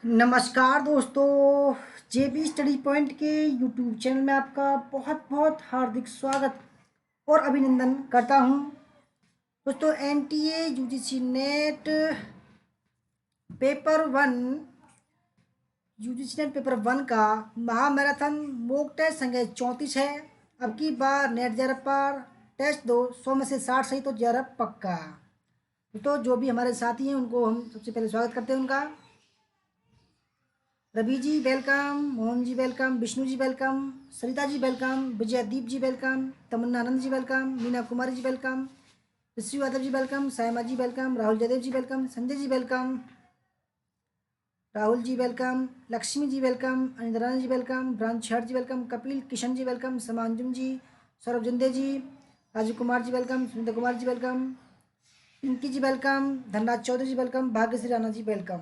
नमस्कार दोस्तों, जेबी study point के यूट्यूब चैनल में आपका बहुत बहुत हार्दिक स्वागत और अभिनंदन करता हूं। दोस्तों, NTA UGC net paper one paper one का महामैराथन मॉक टेस्ट संख्या 34 है। अब की बार नेट जेआरएफ पर टेस्ट दो 100 में से 60 सही तो जेआरएफ पक्का। तो जो भी हमारे साथी हैं उनको हम सबसे पहले स्वागत करते हैं उनका। Ravi ji welcome, Mohan ji welcome, Vishnu ji welcome, Sarita ji welcome, Vijaydeep जी वेलकम, तमन्ना आनंद जी वेलकम, मीना कुमारी जी वेलकम, ऋषि यादव जी वेलकम, सायमा जी वेलकम, राहुल जयदेव जी welcome, Sanjay ji welcome, Rahul ji welcome, Lakshmi ji welcome, अनिंद्रा जी वेलकम, भ्रांत जी वेलकम, कपिल किशन जी वेलकम, समांजुम जी, सौरभ जिंदे जी, राजीव कुमार जी वेलकम, सुनीता कुमार जी वेलकम, पिंकी जी वेलकम, धनराज चौधरी जी वेलकम, भाग्यश्री राणा जी वेलकम।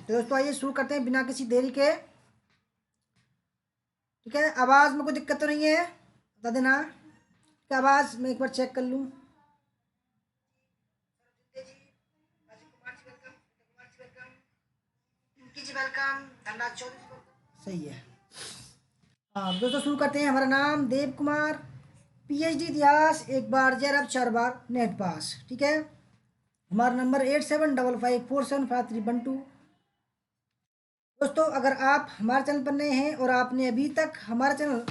तो दोस्तों आइए शुरू करते हैं बिना किसी देरी के। ठीक है, आवाज़ में कोई दिक्कत तो नहीं है, बता देना कि आवाज़ मैं एक बार चेक कर लूँ। सही है। हाँ दोस्तों, शुरू करते हैं। हमारा नाम देव कुमार, पीएचडी इतिहास, एक बार जेआरएफ 4 बार नेट पास। ठीक है, हमारा नंबर 8755475312। दोस्तों, अगर आप हमारे चैनल पर नए हैं और आपने अभी तक हमारा चैनल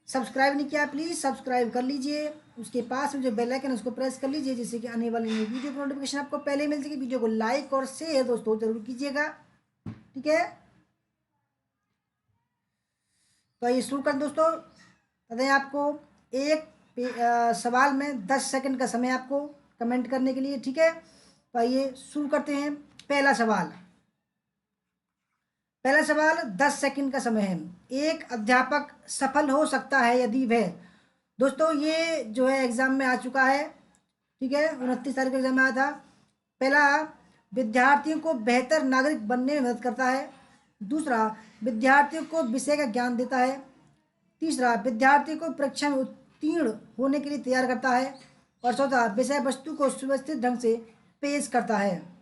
सब्सक्राइब नहीं किया, प्लीज़ सब्सक्राइब कर लीजिए। उसके पास में जो बेल आइकन है उसको प्रेस कर लीजिए, जिससे कि आने वाली नई वीडियो की नोटिफिकेशन आपको पहले मिल सके। वीडियो को लाइक और शेयर दोस्तों जरूर कीजिएगा। ठीक है, तो आइए शुरू कर दोस्तों। बताएं आपको एक सवाल में 10 सेकंड का समय आपको कमेंट करने के लिए। ठीक है, तो आइए शुरू करते हैं। पहला सवाल 10 सेकंड का समय है। एक अध्यापक सफल हो सकता है यदि वह। दोस्तों, ये जो है एग्जाम में आ चुका है। ठीक है, 29 तारीख को एग्जाम में आया था। पहला, विद्यार्थियों को बेहतर नागरिक बनने में मदद करता है। दूसरा, विद्यार्थियों को विषय का ज्ञान देता है। तीसरा, विद्यार्थी को परीक्षा में उत्तीर्ण होने के लिए तैयार करता है। और चौथा, विषय वस्तु को सुव्यवस्थित ढंग से पेश करता है।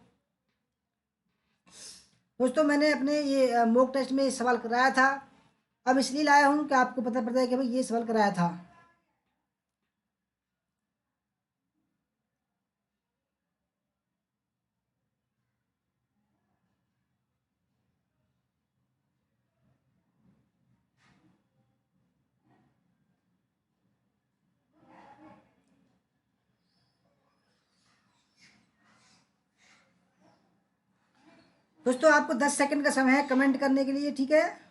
दोस्तों, मैंने अपने ये मॉक टेस्ट में ये सवाल कराया था। अब इसलिए लाया हूँ कि आपको पता पड़ता है कि भाई ये सवाल कराया था। दोस्तों, आपको 10 सेकंड का समय है कमेंट करने के लिए। ठीक है,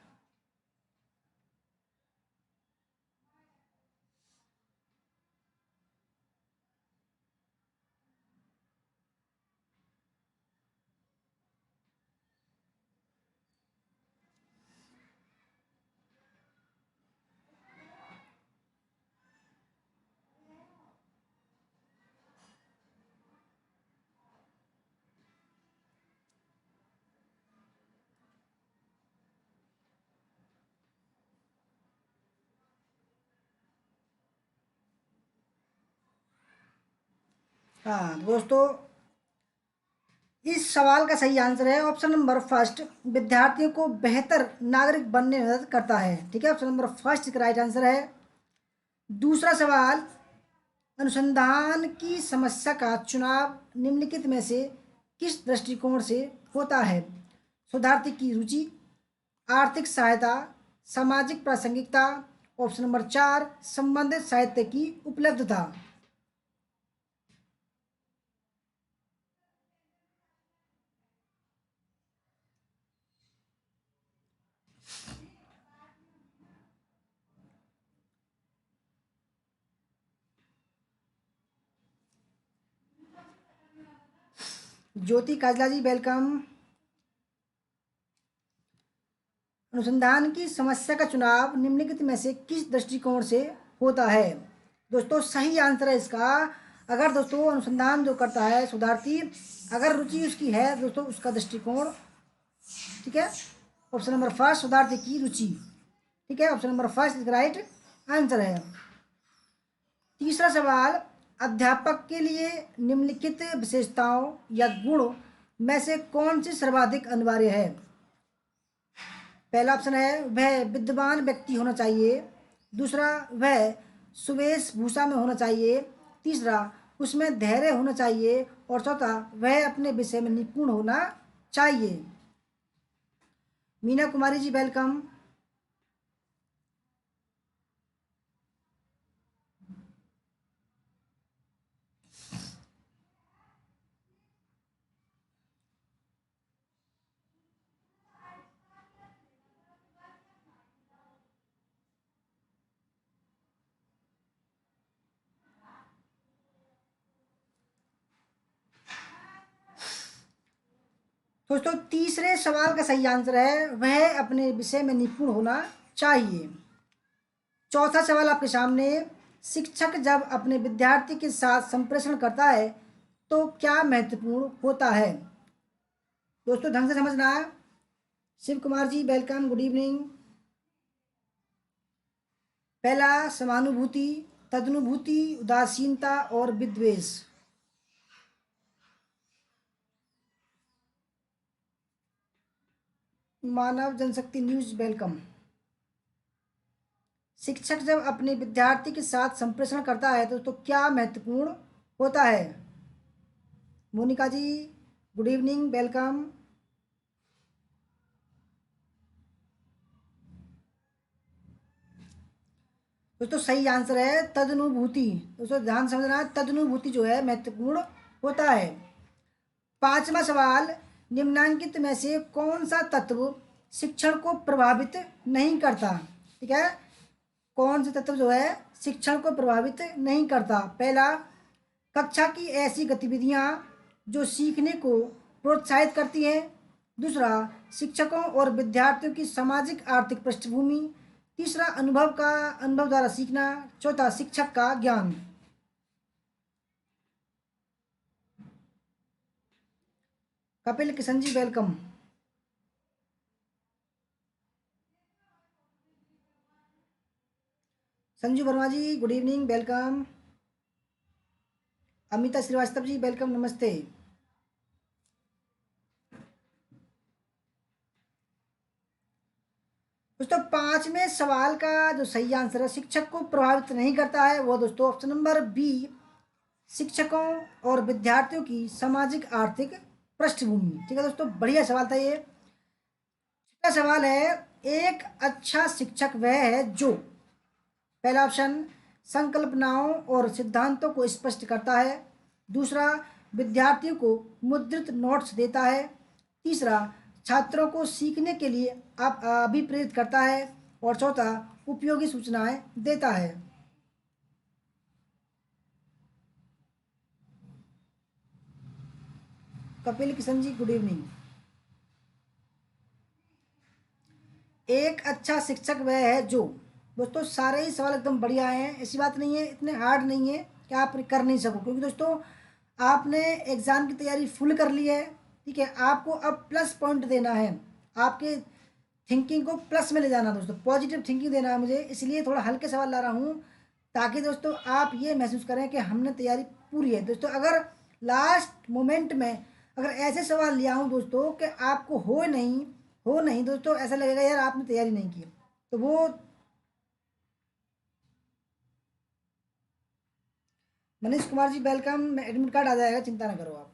हाँ दोस्तों, इस सवाल का सही आंसर है ऑप्शन नंबर फर्स्ट, विद्यार्थियों को बेहतर नागरिक बनने में मदद करता है। ठीक है, ऑप्शन नंबर फर्स्ट इसका राइट आंसर है। दूसरा सवाल, अनुसंधान की समस्या का चुनाव निम्नलिखित में से किस दृष्टिकोण से होता है? शोधार्थी की रुचि, आर्थिक सहायता, सामाजिक प्रासंगिकता, ऑप्शन नंबर 4 संबंधित साहित्य की उपलब्धता। ज्योति काजला जी वेलकम। अनुसंधान की समस्या का चुनाव निम्नलिखित में से किस दृष्टिकोण से होता है? दोस्तों, सही आंसर है इसका, अगर दोस्तों अनुसंधान जो करता है शोधार्थी, अगर रुचि उसकी है दोस्तों, उसका दृष्टिकोण। ठीक है, ऑप्शन नंबर फर्स्ट शोधार्थी की रुचि। ठीक है, ऑप्शन नंबर फर्स्ट इसका राइट आंसर है। तीसरा सवाल, अध्यापक के लिए निम्नलिखित विशेषताओं या गुण में से कौन सी सर्वाधिक अनिवार्य है? पहला ऑप्शन है वह विद्वान व्यक्ति होना चाहिए, दूसरा वह सुवेशभूषा में होना चाहिए, तीसरा उसमें धैर्य होना चाहिए और चौथा वह अपने विषय में निपुण होना चाहिए। मीना कुमारी जी वेलकम। दोस्तों तीसरे सवाल का सही आंसर है वह अपने विषय में निपुण होना चाहिए। चौथा सवाल आपके सामने, शिक्षक जब अपने विद्यार्थी के साथ संप्रेषण करता है तो क्या महत्वपूर्ण होता है? दोस्तों ढंग से समझना है। Shiv Kumar ji welcome, good evening. पहला समानुभूति, तदनुभूति, उदासीनता और विद्वेष। मानव जनशक्ति न्यूज वेलकम। शिक्षक जब अपने विद्यार्थी के साथ संप्रेषण करता है तो क्या महत्वपूर्ण होता है? मोनिका जी गुड इवनिंग वेलकम। दोस्तों सही आंसर है तदनुभूति। दोस्तों ध्यान समझना, तदनुभूति जो है महत्वपूर्ण होता है। पांचवा सवाल, निम्नांकित में से कौन सा तत्व शिक्षण को प्रभावित नहीं करता? ठीक है, कौन सा तत्व जो है शिक्षण को प्रभावित नहीं करता? पहला, कक्षा की ऐसी गतिविधियां जो सीखने को प्रोत्साहित करती हैं, दूसरा शिक्षकों और विद्यार्थियों की सामाजिक आर्थिक पृष्ठभूमि, तीसरा अनुभव द्वारा सीखना, चौथा शिक्षक का ज्ञान। Kapil Kishan ji welcome. Sanju Verma ji good evening welcome. Amita Srivastava ji welcome, नमस्ते। दोस्तों पांचवें सवाल का जो सही आंसर है शिक्षक को प्रभावित नहीं करता है वो दोस्तों ऑप्शन नंबर बी, शिक्षकों और विद्यार्थियों की सामाजिक आर्थिक पृष्ठभूमि। ठीक है दोस्तों, बढ़िया सवाल था ये। छठा सवाल है, एक अच्छा शिक्षक वह है जो, पहला ऑप्शन संकल्पनाओं और सिद्धांतों को स्पष्ट करता है, दूसरा विद्यार्थियों को मुद्रित नोट्स देता है, तीसरा छात्रों को सीखने के लिए अभिप्रेरित करता है और चौथा उपयोगी सूचनाएं देता है। कपिल किशन जी गुड इवनिंग। एक अच्छा शिक्षक वह है जो, दोस्तों सारे ही सवाल एकदम बढ़िया हैं, ऐसी बात नहीं है, इतने हार्ड नहीं है कि आप कर नहीं सको, क्योंकि दोस्तों आपने एग्ज़ाम की तैयारी फुल कर ली है। ठीक है, आपको अब प्लस पॉइंट देना है, आपके थिंकिंग को प्लस में ले जाना दोस्तों, पॉजिटिव थिंकिंग देना है मुझे, इसलिए थोड़ा हल्के सवाल ला रहा हूँ ताकि दोस्तों आप ये महसूस करें कि हमने तैयारी पूरी है। दोस्तों अगर लास्ट मोमेंट में अगर ऐसे सवाल लिया हूँ दोस्तों कि आपको हो नहीं दोस्तों, ऐसा लगेगा यार आपने तैयारी नहीं की, तो वो। Manish Kumar ji welcome, admit card आ जाएगा, चिंता ना करो आप।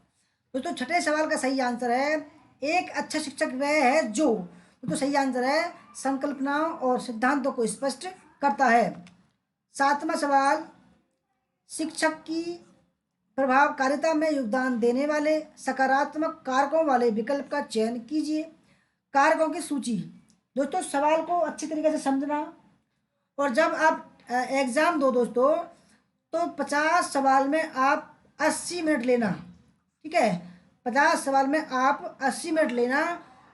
दोस्तों छठे सवाल का सही आंसर है एक अच्छा शिक्षक वह है जो, तो सही आंसर है संकल्पनाओं और सिद्धांतों को स्पष्ट करता है। सातवां सवाल, शिक्षक की प्रभावकारिता में योगदान देने वाले सकारात्मक कारकों वाले विकल्प का चयन कीजिए। कारकों की सूची। दोस्तों सवाल को अच्छी तरीके से समझना, और जब आप एग्ज़ाम दो दोस्तों तो 50 सवाल में आप 80 मिनट लेना। ठीक है, 50 सवाल में आप 80 मिनट लेना,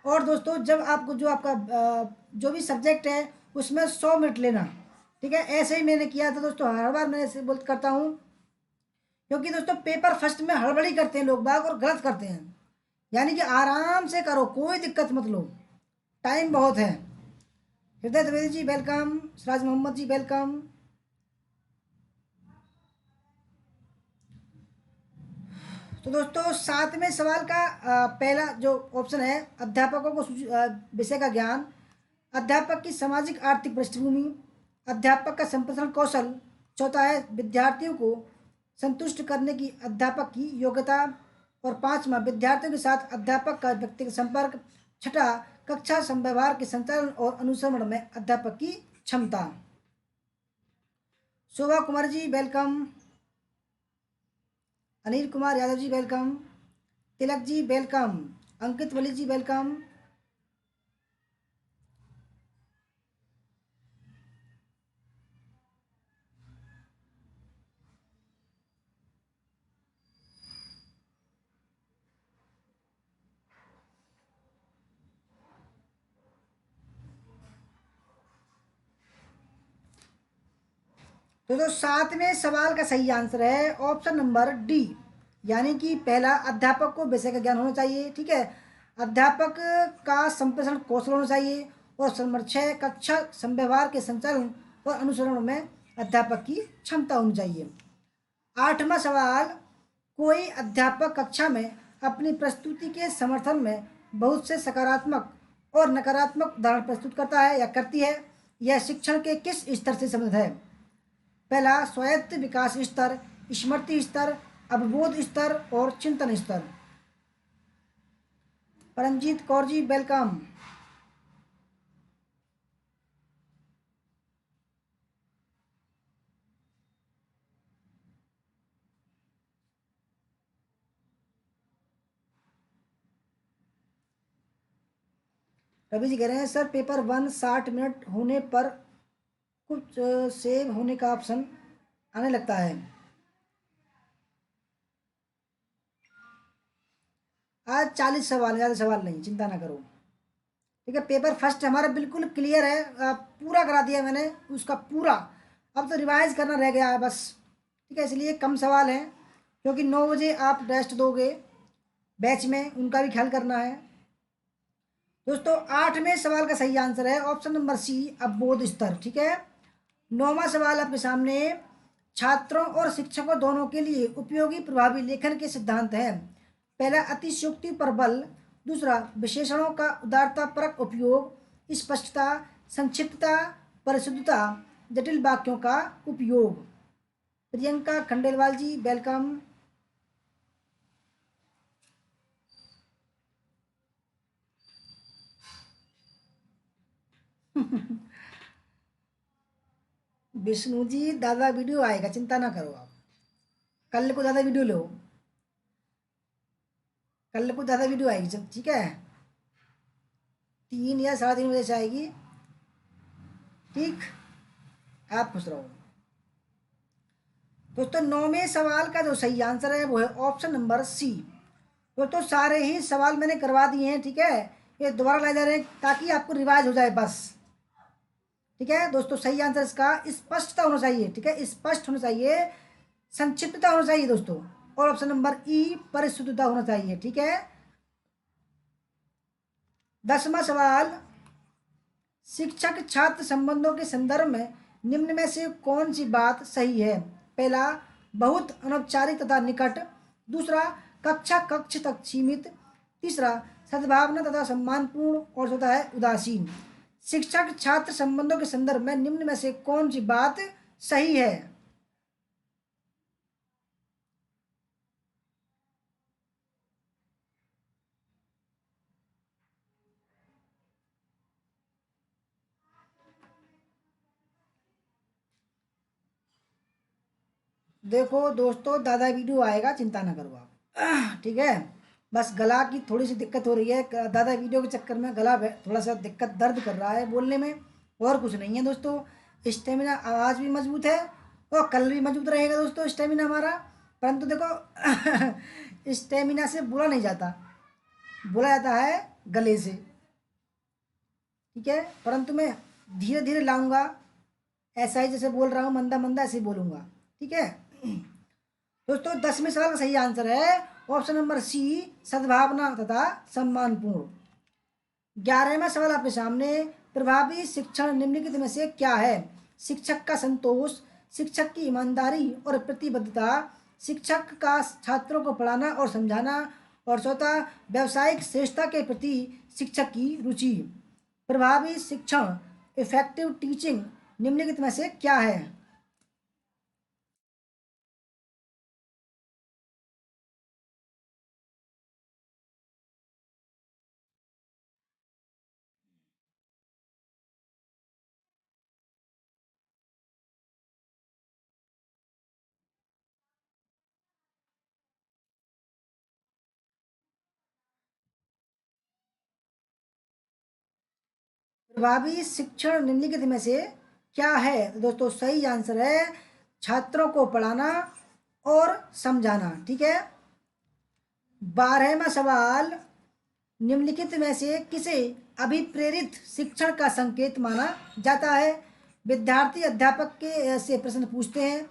और दोस्तों जब आपको जो आपका जो भी सब्जेक्ट है उसमें 100 मिनट लेना। ठीक है, ऐसे ही मैंने किया था दोस्तों, हर बार मैं ऐसे बोल करता हूँ, क्योंकि दोस्तों पेपर फर्स्ट में हड़बड़ी करते हैं लोग बाग और गलत करते हैं, यानी कि आराम से करो, कोई दिक्कत मत लो, टाइम बहुत है। हृदय द्विवेदी जी वेलकम, सिराज मोहम्मद जी वेलकम। तो दोस्तों 7वें सवाल का पहला जो ऑप्शन है, अध्यापकों को विषय का ज्ञान, अध्यापक की सामाजिक आर्थिक पृष्ठभूमि, अध्यापक का संप्रेषण कौशल, चौथा है विद्यार्थियों को संतुष्ट करने की अध्यापक की योग्यता, और पांचवा विद्यार्थियों के साथ अध्यापक का व्यक्तिगत संपर्क, छठा कक्षा संव्यवहार के संचालन और अनुसरण में अध्यापक की क्षमता। शोभा Kumar ji welcome, Anil Kumar Yadav ji welcome, Tilak ji welcome, अंकित वली जी वेलकम। तो 7वें सवाल का सही आंसर है ऑप्शन नंबर डी, यानी कि पहला अध्यापक को विषय का ज्ञान होना चाहिए, ठीक है, अध्यापक का संप्रेषण कौशल होना चाहिए, और नंबर 6 कक्षा संव्यवहार के संचालन और अनुसरण में अध्यापक की क्षमता होनी चाहिए। 8वां सवाल, कोई अध्यापक कक्षा में अपनी प्रस्तुति के समर्थन में बहुत से सकारात्मक और नकारात्मक उदाहरण प्रस्तुत करता है या करती है, यह शिक्षण के किस स्तर से संबंधित है? पहला स्वायत्त विकास स्तर, स्मृति स्तर, अवबोध स्तर और चिंतन स्तर। परमजीत कौर जी वेलकम। रवि जी कह रहे हैं सर पेपर 1 60 मिनट होने पर कुछ सेव होने का ऑप्शन आने लगता है। आज 40 सवाल, ज़्यादा सवाल नहीं, चिंता ना करो, ठीक है। पेपर फर्स्ट हमारा बिल्कुल क्लियर है, पूरा करा दिया मैंने उसका पूरा, अब तो रिवाइज करना रह गया है बस, ठीक है, इसलिए कम सवाल हैं, क्योंकि 9 बजे आप टेस्ट दोगे बैच में, उनका भी ख्याल करना है। दोस्तों 8वें सवाल का सही आंसर है ऑप्शन नंबर सी, अवबोध स्तर, ठीक है। 9वां सवाल आपके सामने, छात्रों और शिक्षकों दोनों के लिए उपयोगी प्रभावी लेखन के सिद्धांत हैं। पहला अतिशयोक्ति पर बल, दूसरा विशेषणों का उदारतापरक उपयोग, स्पष्टता, संक्षिप्तता, परिशुद्धता, जटिल वाक्यों का उपयोग। प्रियंका खंडेलवाल जी वेलकम। विष्णु जी दादा वीडियो आएगा, चिंता ना करो आप, कल को ज़्यादा वीडियो लो, कल को ज़्यादा वीडियो आएगी, ठीक है, 3 या 3:30 बजे से आएगी, ठीक। आप खुश रहो। दोस्तों 9वें सवाल का जो सही आंसर है वो है ऑप्शन नंबर सी। दोस्तों सारे ही सवाल मैंने करवा दिए हैं, ठीक है, ये दोबारा लाए जा रहे हैं ताकि आपको रिवाइज हो जाए बस, ठीक है। दोस्तों सही आंसर इसका स्पष्टता होना चाहिए, ठीक है, स्पष्ट होना चाहिए, संक्षिप्तता होना चाहिए दोस्तों, और ऑप्शन नंबर ई परिशुद्धता होना चाहिए, ठीक है। 10वां सवाल, शिक्षक छात्र संबंधों के संदर्भ में निम्न में से कौन सी बात सही है? पहला बहुत अनौपचारिक तथा निकट, दूसरा कक्षा कक्ष तक सीमित, तीसरा सद्भावना तथा सम्मानपूर्ण, और चौथा है उदासीन। शिक्षक छात्र संबंधों के संदर्भ में निम्न में से कौन सी बात सही है? देखो दोस्तों दादा वीडियो आएगा, चिंता ना करो आप, ठीक है, बस गला की थोड़ी सी दिक्कत हो रही है, दादा वीडियो के चक्कर में गला थोड़ा सा दिक्कत दर्द कर रहा है बोलने में, और कुछ नहीं है दोस्तों। स्टेमिना आवाज़ भी मजबूत है और कल भी मजबूत रहेगा दोस्तों स्टेमिना हमारा, परंतु देखो स्टेमिना से बोला नहीं जाता, बोला जाता है गले से, ठीक है, परंतु मैं धीरे धीरे लाऊंगा, ऐसा ही जैसे बोल रहा हूँ मंदा मंदा ऐसे ही बोलूँगा, ठीक है। दोस्तों 10वें सवाल का सही आंसर है ऑप्शन नंबर सी, सद्भावना तथा सम्मानपूर्ण। 11वां सवाल आपके सामने, प्रभावी शिक्षण निम्नलिखित में से क्या है? शिक्षक का संतोष, शिक्षक की ईमानदारी और प्रतिबद्धता, शिक्षक का छात्रों को पढ़ाना और समझाना। और चौथा, व्यावसायिक श्रेष्ठता के प्रति शिक्षक की रुचि। प्रभावी शिक्षण, इफेक्टिव टीचिंग, निम्नलिखित में से क्या है? प्रभावी शिक्षण निम्नलिखित में से क्या है? तो दोस्तों सही आंसर है छात्रों को पढ़ाना और समझाना। ठीक है। 12वां सवाल, निम्नलिखित में से किसे अभिप्रेरित शिक्षण का संकेत माना जाता है? विद्यार्थी अध्यापक के से प्रश्न पूछते हैं,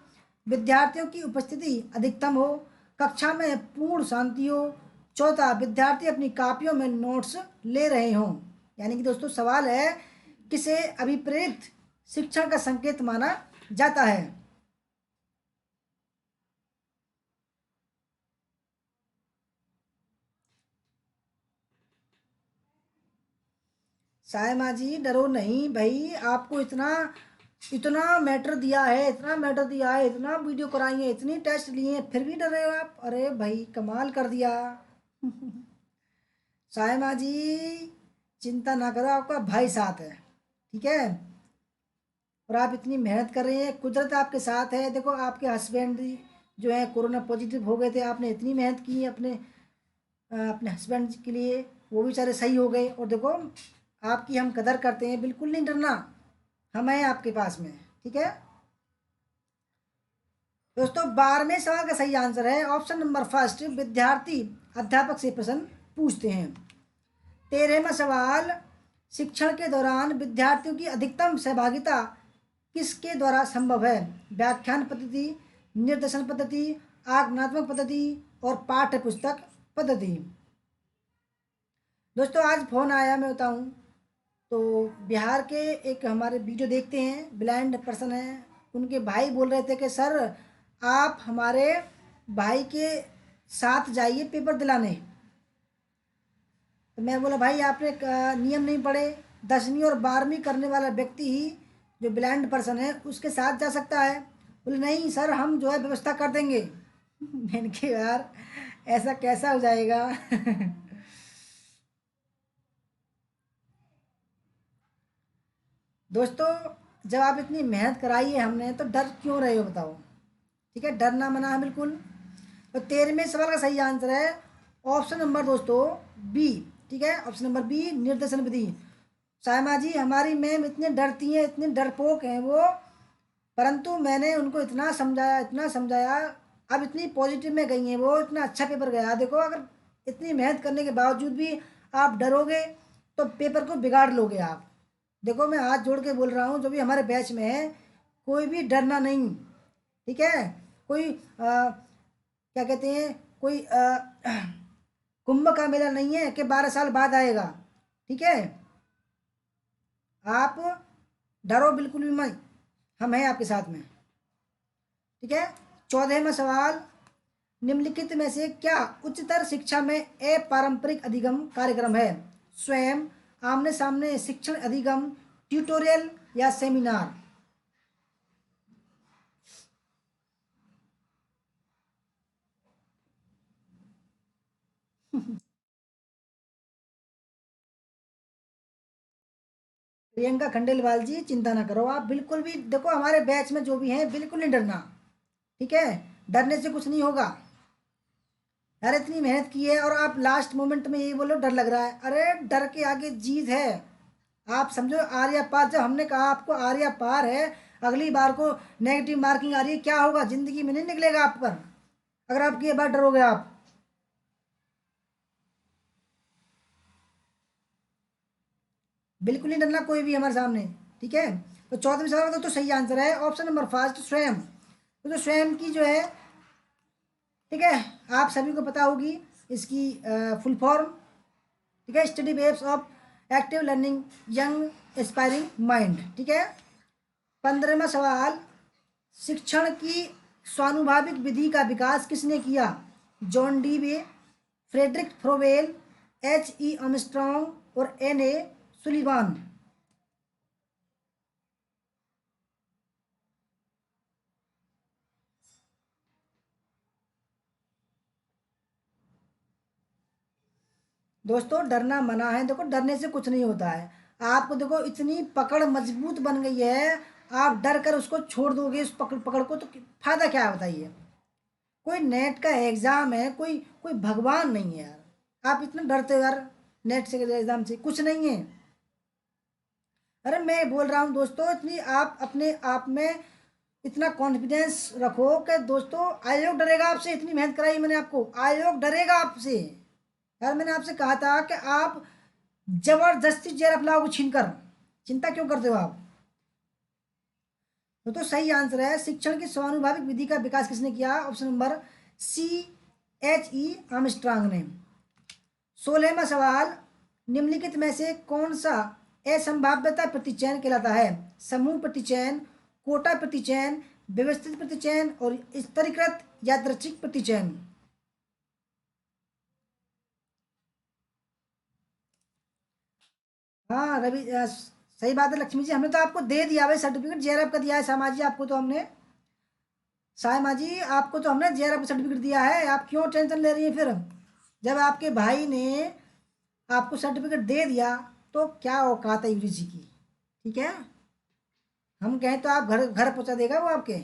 विद्यार्थियों की उपस्थिति अधिकतम हो, कक्षा में पूर्ण शांति हो, चौथा विद्यार्थी अपनी कापियों में नोट्स ले रहे हों। यानी कि दोस्तों सवाल है किसे अभिप्रेरित शिक्षण का संकेत माना जाता है? सायमा जी डरो नहीं भाई, आपको इतना इतना मैटर दिया है, इतना मैटर दिया है, इतना वीडियो कराई है, इतनी टेस्ट लिए हैं, फिर भी डर रहे हो आप? अरे भाई कमाल कर दिया। सायमा जी चिंता ना करो, आपका भाई साथ है। ठीक है। और आप इतनी मेहनत कर रहे हैं, कुदरत आपके साथ है। देखो आपके हस्बैंड जो है कोरोना पॉजिटिव हो गए थे, आपने इतनी मेहनत की है अपने हस्बैंड के लिए, वो भी बेचारे सही हो गए। और देखो आपकी हम कदर करते हैं, बिल्कुल नहीं डरना, हम हैं आपके पास में। ठीक है दोस्तों, 12वें सवाल का सही आंसर है ऑप्शन नंबर फर्स्ट, विद्यार्थी अध्यापक से प्रश्न पूछते हैं। 13वां सवाल, शिक्षण के दौरान विद्यार्थियों की अधिकतम सहभागिता किसके द्वारा संभव है? व्याख्यान पद्धति, निर्देशन पद्धति, आज्ञानात्मक पद्धति और पाठ्य पुस्तक पद्धति। दोस्तों आज फ़ोन आया, मैं बताऊं तो बिहार के एक हमारे वीडियो देखते हैं, ब्लाइंड पर्सन हैं, उनके भाई बोल रहे थे कि सर आप हमारे भाई के साथ जाइए पेपर दिलाने। तो मैं बोला भाई आपने नियम नहीं पढ़े, 10वीं और 12वीं करने वाला व्यक्ति ही जो ब्लाइंड पर्सन है उसके साथ जा सकता है। बोले नहीं सर हम जो है व्यवस्था कर देंगे। मैंने कहा यार ऐसा कैसा हो जाएगा? दोस्तों जब आप इतनी मेहनत कराई है हमने, तो डर क्यों रहे हो बताओ? ठीक है, डरना मना है बिल्कुल। तो 13वें सवाल का सही आंसर है ऑप्शन नंबर दोस्तों बी। ठीक है, ऑप्शन नंबर बी, निर्देशन विधि। सायमा जी हमारी मैम इतने डरती हैं, इतने डरपोक हैं वो, परंतु मैंने उनको इतना समझाया, इतना समझाया, अब इतनी पॉजिटिव में गई हैं वो, इतना अच्छा पेपर गया। देखो अगर इतनी मेहनत करने के बावजूद भी आप डरोगे तो पेपर को बिगाड़ लोगे आप। देखो मैं हाथ जोड़ के बोल रहा हूँ, जो भी हमारे बैच में है कोई भी डरना नहीं। ठीक है, कोई क्या कहते हैं, कोई कुंभ का मेला नहीं है कि 12 साल बाद आएगा। ठीक है, आप डरो बिल्कुल भी मत, हम हैं आपके साथ में। ठीक है। 14वां सवाल, निम्नलिखित में से क्या उच्चतर शिक्षा में अपारंपरिक अधिगम कार्यक्रम है? स्वयं, आमने सामने शिक्षण अधिगम, ट्यूटोरियल या सेमिनार? प्रियंका खंडेलवाल जी चिंता ना करो आप बिल्कुल भी। देखो हमारे बैच में जो भी हैं बिल्कुल नहीं डरना। ठीक है, डरने से कुछ नहीं होगा। यार इतनी मेहनत की है और आप लास्ट मोमेंट में यही बोलो डर लग रहा है, अरे डर के आगे जीत है। आप समझो आर्या पार, जब हमने कहा आपको आर्या पार है, अगली बार को नेगेटिव मार्किंग आ रही है, क्या होगा? जिंदगी में नहीं निकलेगा आप पर, अगर आप ये बार डरोगे आप। बिल्कुल नहीं डरना कोई भी हमारे सामने। ठीक है, तो 14वें सवाल का तो सही आंसर है ऑप्शन नंबर फर्स्ट, स्वयं। तो स्वयं की जो है, ठीक है, आप सभी को पता होगी इसकी फुल फॉर्म। ठीक है, study based of active learning young aspiring mind. ठीक है। 15वां सवाल, शिक्षण की स्वानुभाविक विधि का विकास किसने किया? John डीवे, Frederick फ्रोवेल, H.E. आर्मस्ट्रॉन्ग और N.A. सुलिवान। दोस्तों डरना मना है, देखो डरने से कुछ नहीं होता है। आपको देखो इतनी पकड़ मजबूत बन गई है, आप डर कर उसको छोड़ दोगे उस पकड़ पकड़ को, तो फायदा क्या है बताइए? कोई नेट का एग्जाम है, कोई कोई भगवान नहीं है यार, आप इतना डरते हो यार नेट से एग्जाम से, कुछ नहीं है। अरे मैं बोल रहा हूँ दोस्तों, इतनी आप अपने आप में इतना कॉन्फिडेंस रखो कि दोस्तों आयोग डरेगा आपसे, इतनी मेहनत कराई मैंने आपको, आयोग डरेगा आपसे। यार मैंने आपसे कहा था कि आप जबरदस्ती जेआरएफ लाओगे छीन कर, चिंता क्यों करते हो आप? तो सही आंसर है, शिक्षण की स्वानुभाविक विधि का विकास किसने किया? Option number C.H.E. आर्मस्ट्रांग ने। 16वां सवाल, निम्नलिखित में से कौन सा असंभाव्यता प्रतिचयन कहलाता है? समूह प्रतिचयन, कोटा प्रतिचयन, व्यवस्थित प्रतिचयन और स्तरीकृत यादृच्छिक प्रतिचयन। हाँ रवि, सही बात है लक्ष्मी जी, हमने तो आपको दे दिया भाई सर्टिफिकेट, जेआरएफ का दिया है सामा जी आपको, तो हमने सामा जी आपको तो हमने जेआरएफ का सर्टिफिकेट दिया है, आप क्यों टेंशन ले रही हैं फिर? जब आपके भाई ने आपको सर्टिफिकेट दे दिया तो क्या औकात है यूजीसी की, ठीक है? हम कहें तो आप घर घर पहुंचा देगा वो आपके।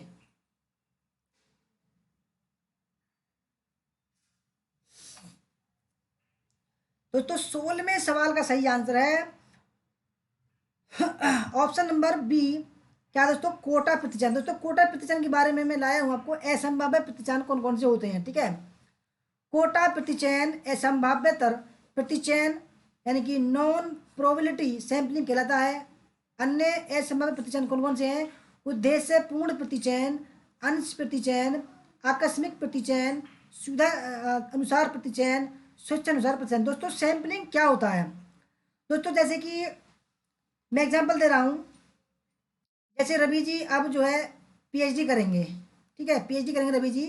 दोस्तों 16वें सवाल का सही आंसर है ऑप्शन नंबर बी। क्या दोस्तों? कोटा प्रतिचयन। दोस्तों कोटा प्रतिचयन के बारे में मैं लाया हूं आपको, असंभाव्य प्रतिचयन कौन कौन से होते हैं, ठीक है? कोटा प्रतिचयन असंभाव्यतर प्रतिचयन यानी कि नॉन प्रोबेबिलिटी सैंपलिंग कहलाता है। अन्य असंभाव्य प्रतिचयन कौन कौन से हैं? उद्देश्य पूर्ण प्रतिचयन, अंश प्रतिचयन, आकस्मिक प्रतिचयन, सुविधा अनुसार प्रतिचयन, स्वेच्छानुसार प्रतिचयन। दोस्तों सैंपलिंग क्या होता है? दोस्तों जैसे कि मैं एग्जांपल दे रहा हूँ, जैसे रवि जी अब जो है पीएचडी करेंगे, ठीक है, पीएचडी करेंगे रवि जी,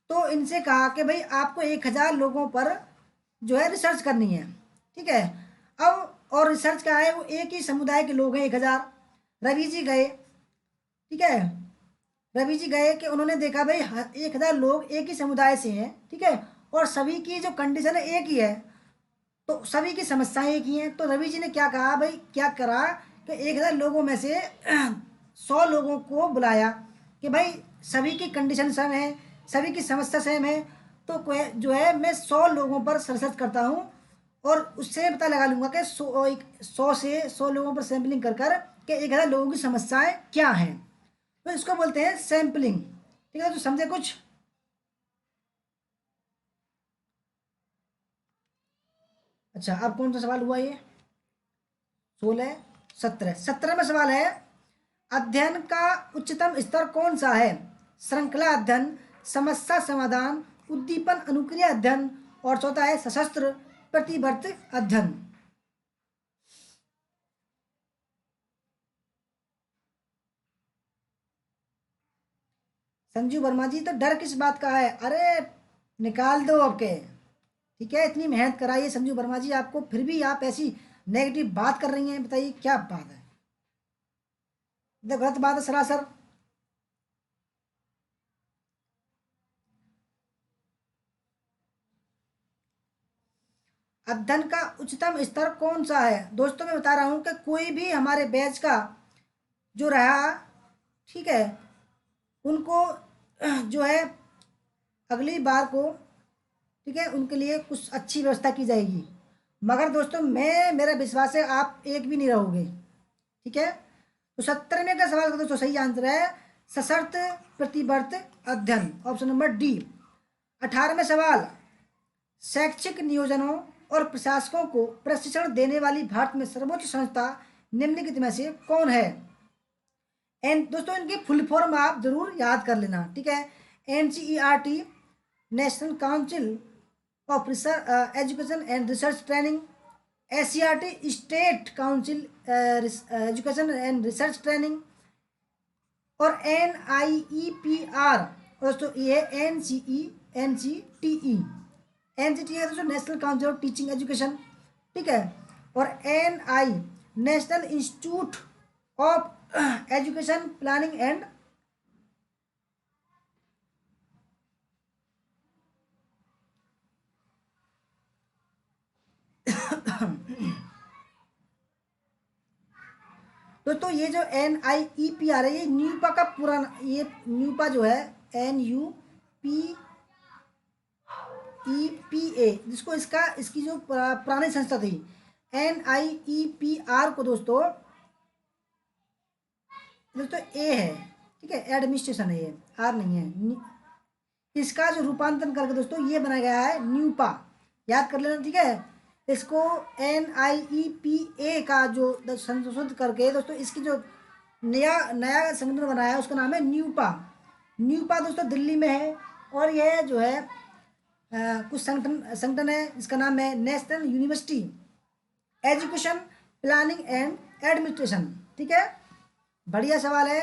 तो इनसे कहा कि भाई आपको 1000 लोगों पर जो है रिसर्च करनी है, ठीक है? अब और रिसर्च का है वो एक ही समुदाय के लोग हैं 1000। रवि जी गए, ठीक है, रवि जी गए कि उन्होंने देखा भाई 1000 लोग एक ही समुदाय से हैं, ठीक है, और सभी की जो कंडीशन है एक ही है, तो सभी की समस्याएं एक ही हैं। तो रवि जी ने क्या कहा भाई, क्या करा कि 1000 लोगों में से 100 लोगों को बुलाया कि भाई सभी की कंडीशन सेम है, सभी की समस्या सेम है, तो जो है मैं 100 लोगों पर रिसर्च करता हूँ और उससे पता लगा लूंगा कि 100 से 100 लोगों पर सैम्पलिंग कर कर कि 1000 लोगों की समस्याएं क्या हैं, तो इसको बोलते हैं सैम्पलिंग, ठीक है? तो समझे कुछ? अच्छा अब कौन सा सवाल हुआ ये? 16, 17, 17वां सवाल है, अध्ययन का उच्चतम स्तर कौन सा है? श्रृंखला अध्ययन, समस्या समाधान, उद्दीपन अनुक्रिय अध्ययन और चौथा है सशस्त्र प्रतिवर्ती अध्ययन। संजू वर्मा जी तो डर किस बात का है? अरे निकाल दो आपके, ठीक है, इतनी मेहनत कराई है संजू वर्मा जी आपको, फिर भी आप ऐसी नेगेटिव बात कर रही हैं, बताइए क्या बात है? देखो गलत बात है सरासर। अध्ययन का उच्चतम स्तर कौन सा है? दोस्तों मैं बता रहा हूं कि कोई भी हमारे बैच का जो रहा, ठीक है, उनको जो है अगली बार को, ठीक है, उनके लिए कुछ अच्छी व्यवस्था की जाएगी। मगर दोस्तों मैं, मेरा विश्वास है आप एक भी नहीं रहोगे, ठीक है? तो 17वें का सवाल का दोस्तों सही आंसर है सशर्त प्रतिवर्त अध्ययन, ऑप्शन नंबर डी। 18वें सवाल, शैक्षिक नियोजनों और प्रशासकों को प्रशिक्षण देने वाली भारत में सर्वोच्च संस्था निम्नलिखित में से कौन है? एन दोस्तों इनकी फुल फॉर्म आप जरूर याद कर लेना, ठीक है? NCERT, national council of education and research training, SCERT, state council education and research training, और NIEPR, और दोस्तों ये है NCTE। NCTE है दोस्तों national council of teaching education, ठीक है। और NI national institute of education planning and दोस्तों ये जो NIEPR है ये न्यूपा का पुराना, ये न्यूपा जो है NUPEPA, जिसको इसकी जो पुरानी संस्था थी NIEPR को दोस्तों दोस्तों ए है, ठीक है, एडमिनिस्ट्रेशन है, ये आर नहीं है। इसका जो रूपांतरण करके दोस्तों ये बनाया गया है न्यूपा, याद कर लेना, ठीक है। इसको NIEPA का जो संशोधित करके दोस्तों इसकी जो नया नया संगठन बनाया है उसका नाम है न्यूपा। न्यूपा दोस्तों दिल्ली में है और यह जो है कुछ संगठन है, इसका नाम है national university education planning and administration, ठीक है। बढ़िया सवाल है।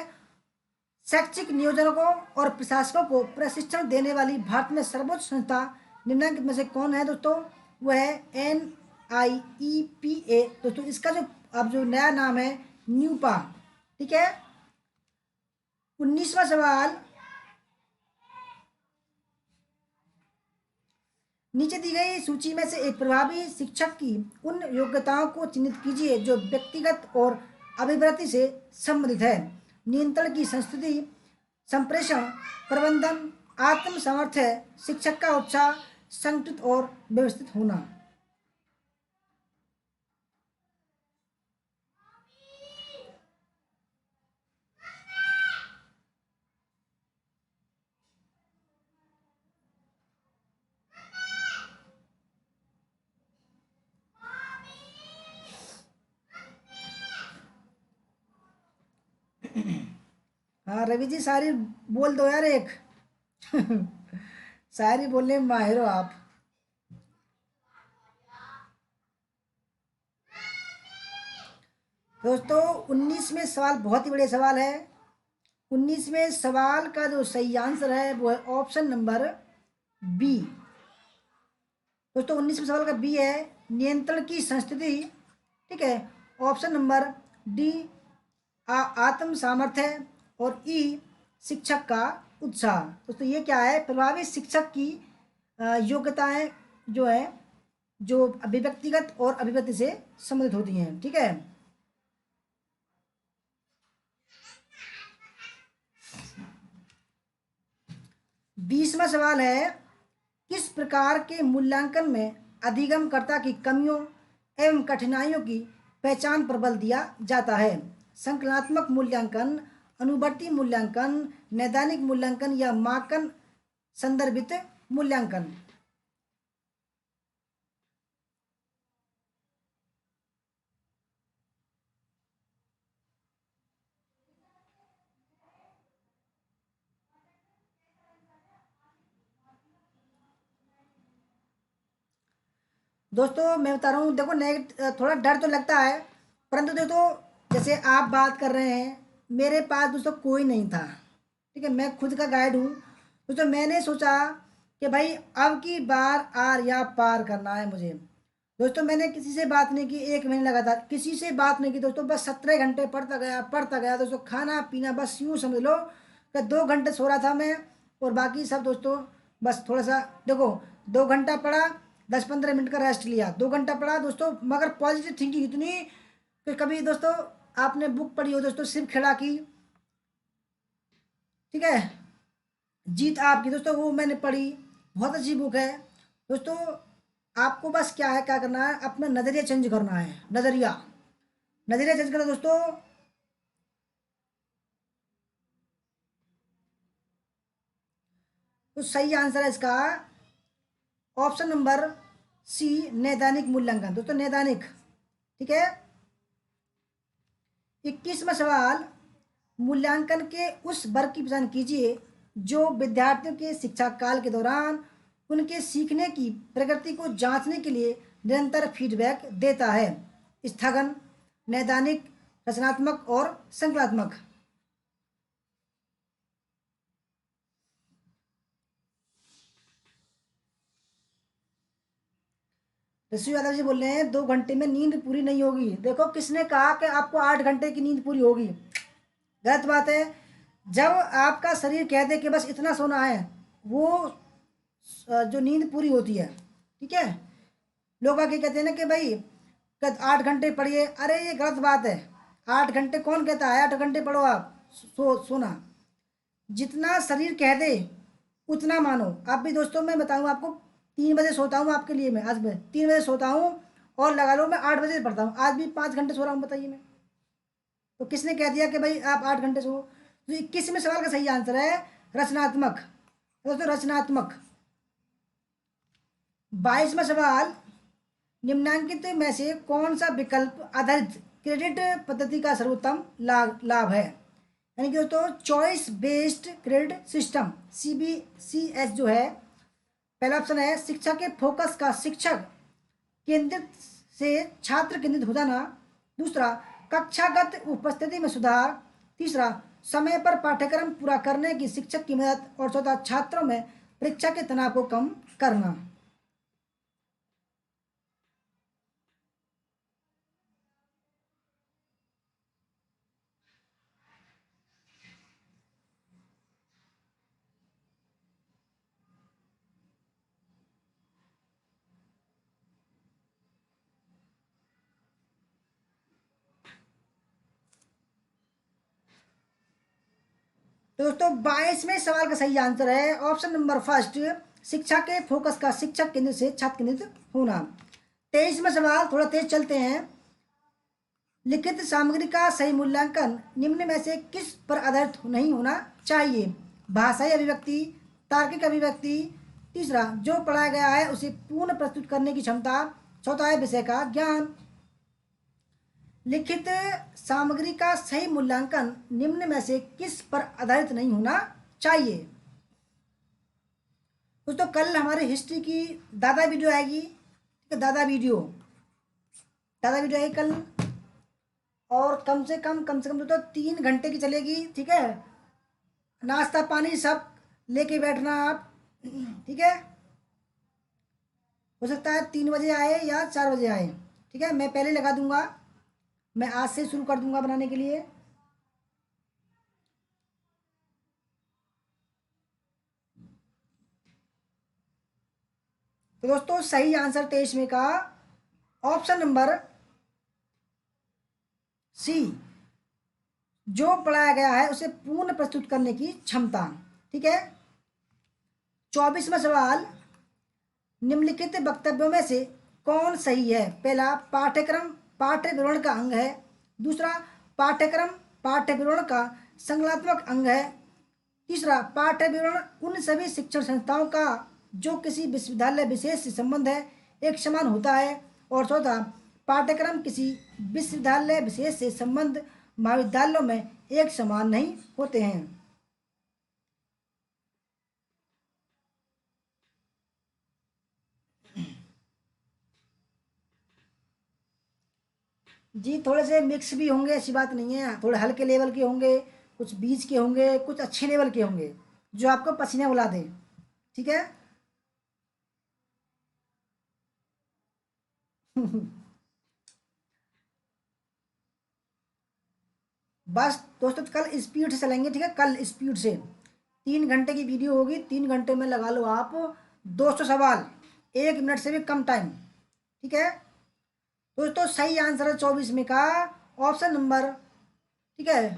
शैक्षिक नियोजकों और प्रशासकों को प्रशिक्षण देने वाली भारत में सर्वोच्च संस्था निम्नलिखित में से कौन है दोस्तों? वह है NIEPA दोस्तों। इसका जो अब जो नया नाम है न्यूपा, ठीक है। 19वां सवाल, नीचे दी गई सूची में से एक प्रभावी शिक्षक की उन योग्यताओं को चिन्हित कीजिए जो व्यक्तिगत और अभिवृद्धि से संबंधित है। नियंत्रण की संस्कृति, संप्रेषण, प्रबंधन, आत्म सामर्थ्य, शिक्षक का उत्साह, संगठित और व्यवस्थित होना। हाँ रवि जी, शायरी बोल दो यार एक। शायरी बोलने में माहिर हो आप। दोस्तों 19वें सवाल बहुत ही बढ़िया सवाल है। 19वें सवाल का जो सही आंसर है वो है ऑप्शन नंबर बी। दोस्तों 19वें सवाल का बी है नियंत्रण की संस्कृति, ठीक है। ऑप्शन नंबर डी आत्म सामर्थ्य और ई शिक्षक का उत्साह। दोस्तों ये क्या है? प्रभावी शिक्षक की योग्यताएं जो है जो व्यक्तिगत और अभिव्यक्ति से संबंधित होती हैं, ठीक है। बीसवां सवाल है किस प्रकार के मूल्यांकन में अधिगमकर्ता की कमियों एवं कठिनाइयों की पहचान पर बल दिया जाता है? संकलनात्मक मूल्यांकन, अनुवर्ती मूल्यांकन, नैदानिक मूल्यांकन या मापन संदर्भित मूल्यांकन। दोस्तों मैं बता रहा हूँ, देखो थोड़ा डर तो लगता है, परंतु देखो जैसे आप बात कर रहे हैं, मेरे पास दोस्तों कोई नहीं था, ठीक है, मैं खुद का गाइड हूँ। दोस्तों मैंने सोचा कि भाई अब की बार आर या पार करना है मुझे। दोस्तों मैंने किसी से बात नहीं की, 1 महीने लगा था, किसी से बात नहीं की दोस्तों, बस 17 घंटे पढ़ता गया दोस्तों। खाना पीना बस यूँ समझ लो कि 2 घंटे सो रहा था मैं, और बाकी सब दोस्तों बस थोड़ा सा देखो 2 घंटा पढ़ा, 10-15 मिनट का रेस्ट लिया, 2 घंटा पढ़ा दोस्तों। मगर पॉजिटिव थिंकिंग इतनी कि कभी दोस्तों आपने बुक पढ़ी हो दोस्तों शिव खेड़ा की, ठीक है, जीत आपकी, दोस्तों वो मैंने पढ़ी, बहुत अच्छी बुक है दोस्तों। आपको बस क्या है, क्या करना है, अपना नज़रिया चेंज करना है, नज़रिया नज़रिया चेंज करना दोस्तों। तो सही आंसर है इसका ऑप्शन नंबर सी, नैदानिक मूल्यांकन। दोस्तों नैदानिक, ठीक है। 21वां सवाल, मूल्यांकन के उस वर्ग की पहचान कीजिए जो विद्यार्थियों के शिक्षा काल के दौरान उनके सीखने की प्रगति को जांचने के लिए निरंतर फीडबैक देता है। स्थगन, नैदानिक, रचनात्मक और संकलात्मक। ऋषि यादव जी बोल रहे हैं 2 घंटे में नींद पूरी नहीं होगी। देखो किसने कहा कि आपको 8 घंटे की नींद पूरी होगी? गलत बात है। जब आपका शरीर कह दे कि बस इतना सोना है, वो जो नींद पूरी होती है। ठीक है। लोग आके कहते हैं ना कि भाई 8 घंटे पढ़िए, अरे ये गलत बात है। 8 घंटे कौन कहता है 8 घंटे पढ़ो आप? सोना जितना शरीर कह दे उतना मानो। आप भी दोस्तों, मैं बताऊं आपको, 3 बजे सोता हूँ आपके लिए, मैं आज मैं 3 बजे सोता हूँ, और लगा लो मैं 8 बजे पढ़ता हूँ, आज भी 5 घंटे सो रहा हूँ, बताइए मैं। तो किसने कह दिया कि भाई आप 8 घंटे सो? तो 21वें सवाल का सही आंसर है रचनात्मक। दोस्तों रचनात्मक। 22वां सवाल, निम्नांकित में से कौन सा विकल्प आधारित क्रेडिट पद्धति का सर्वोत्तम लाभ लाभ है? यानी कि दोस्तों choice based credit system, CBCS जो है, पहला ऑप्शन है शिक्षा के फोकस का शिक्षक केंद्रित से छात्र केंद्रित हो जाना। दूसरा, कक्षागत उपस्थिति में सुधार। तीसरा, समय पर पाठ्यक्रम पूरा करने की शिक्षक की मदद। और चौथा, छात्रों में परीक्षा के तनाव को कम करना। तो दोस्तों 22वें सवाल का सही आंसर है ऑप्शन नंबर फर्स्ट, शिक्षा के फोकस का शिक्षक केंद्र से छात्र केंद्रित होना। 23वां सवाल, थोड़ा तेज चलते हैं। लिखित सामग्री का सही मूल्यांकन निम्न में से किस पर आधारित नहीं होना चाहिए? भाषाई अभिव्यक्ति, तार्किक अभिव्यक्ति। तीसरा, जो पढ़ाया गया है उसे पूर्ण प्रस्तुत करने की क्षमता। चौथा है विषय का ज्ञान। लिखित सामग्री का सही मूल्यांकन निम्न में से किस पर आधारित नहीं होना चाहिए? दोस्तों कल हमारी हिस्ट्री की दादा वीडियो आएगी, ठीक है, दादा वीडियो आएगी कल, और कम से कम दोस्तों 3 घंटे की चलेगी। ठीक है। नाश्ता पानी सब लेके बैठना आप, ठीक है। हो सकता है 3 बजे आए या 4 बजे आए, ठीक है, मैं पहले लगा दूंगा, मैं आज से शुरू कर दूंगा बनाने के लिए। तो दोस्तों सही आंसर 23 में का ऑप्शन नंबर सी, जो पढ़ाया गया है उसे पूर्ण प्रस्तुत करने की क्षमता। ठीक है। 24वां सवाल, निम्नलिखित वक्तव्यों में से कौन सही है? पहला, पाठ्यक्रम पाठ्य विवरण का अंग है। दूसरा, पाठ्यक्रम पाठ्य विवरण का संज्ञानात्मक अंग है। तीसरा, पाठ्य विवरण उन सभी शिक्षण संस्थाओं का जो किसी विश्वविद्यालय विशेष से संबंध है एक समान होता है। और चौथा, पाठ्यक्रम किसी विश्वविद्यालय विशेष से संबंध महाविद्यालयों में एक समान नहीं होते हैं। जी थोड़े से मिक्स भी होंगे, ऐसी बात नहीं है, थोड़े हल्के लेवल के होंगे, कुछ बीच के होंगे, कुछ अच्छे लेवल के होंगे, जो आपको पसीने उड़ा दे। ठीक है। बस दोस्तों कल स्पीड से चलेंगे, ठीक है, कल स्पीड से। 3 घंटे की वीडियो होगी, 3 घंटे में लगा लो आप 200 सवाल, 1 मिनट से भी कम टाइम। ठीक है। दोस्तों सही आंसर है 24 में का ऑप्शन नंबर, ठीक है,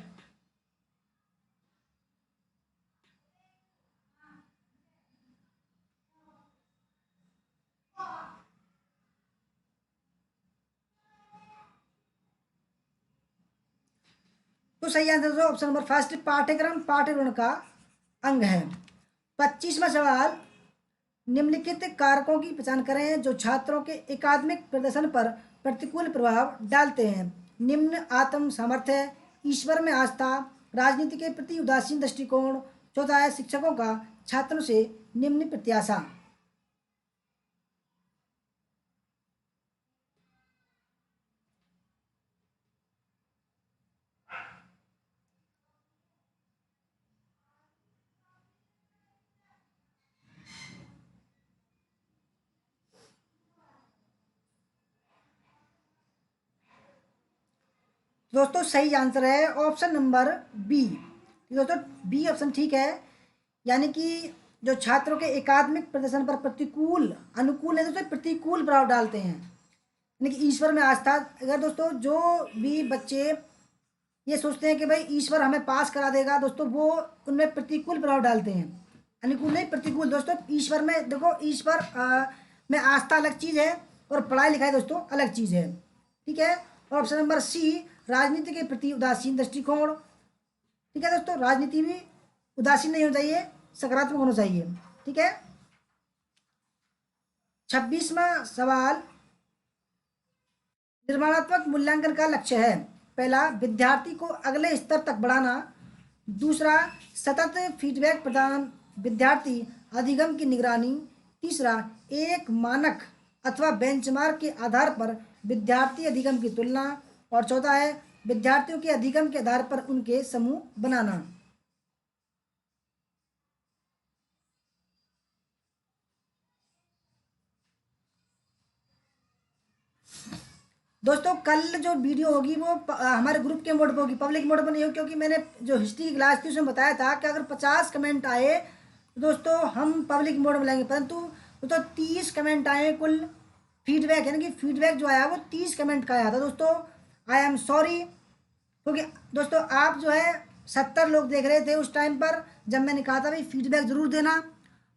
तो सही आंसर है ऑप्शन नंबर फर्स्ट, पाठ्यक्रम पाठ्यक्रम का अंग है। 25वां सवाल, निम्नलिखित कारकों की पहचान करें जो छात्रों के एकाडमिक प्रदर्शन पर प्रतिकूल प्रभाव डालते हैं। निम्न आत्म सामर्थ्य, ईश्वर में आस्था, राजनीति के प्रति उदासीन दृष्टिकोण। चौथा है शिक्षकों का छात्रों से निम्न प्रत्याशा। दोस्तों सही आंसर है ऑप्शन नंबर बी। दोस्तों बी ऑप्शन ठीक है। यानी कि जो छात्रों के एकात्मिक प्रदर्शन पर प्रतिकूल, अनुकूल नहीं दोस्तों, प्रतिकूल प्रभाव डालते हैं, यानी कि ईश्वर में आस्था। अगर दोस्तों जो भी बच्चे ये सोचते हैं कि भाई ईश्वर हमें पास करा देगा, दोस्तों वो उनमें प्रतिकूल प्रभाव डालते हैं। अनुकूल नहीं, प्रतिकूल। दोस्तों ईश्वर में देखो, ईश्वर में आस्था अलग चीज़ है और पढ़ाई लिखाई दोस्तों अलग चीज़ है। ठीक है। और ऑप्शन नंबर सी, राजनीति के प्रति उदासीन दृष्टिकोण। ठीक है दोस्तों, राजनीति भी उदासीन नहीं होना चाहिए, सकारात्मक होना चाहिए। ठीक है। 26वां सवाल, निर्माणात्मक मूल्यांकन का लक्ष्य है। पहला, विद्यार्थी को अगले स्तर तक बढ़ाना। दूसरा, सतत फीडबैक प्रदान, विद्यार्थी अधिगम की निगरानी। तीसरा, एक मानक अथवा बेंचमार्क के आधार पर विद्यार्थी अधिगम की तुलना। और चौथा है, विद्यार्थियों के अधिगम के आधार पर उनके समूह बनाना। दोस्तों कल जो वीडियो होगी वो हमारे ग्रुप के मोड पर होगी, पब्लिक मोड पर नहीं होगी, क्योंकि मैंने जो हिस्ट्री की क्लास थी उसमें बताया था कि अगर 50 कमेंट आए तो दोस्तों हम पब्लिक मोड में लाएंगे। परंतु दोस्तों 30 कमेंट आए कुल। फीडबैक यानी कि फीडबैक जो आया वो 30 कमेंट का आया था दोस्तों। आई एम सॉरी, क्योंकि दोस्तों आप जो है 70 लोग देख रहे थे उस टाइम पर जब मैंने कहा था भाई फीडबैक ज़रूर देना।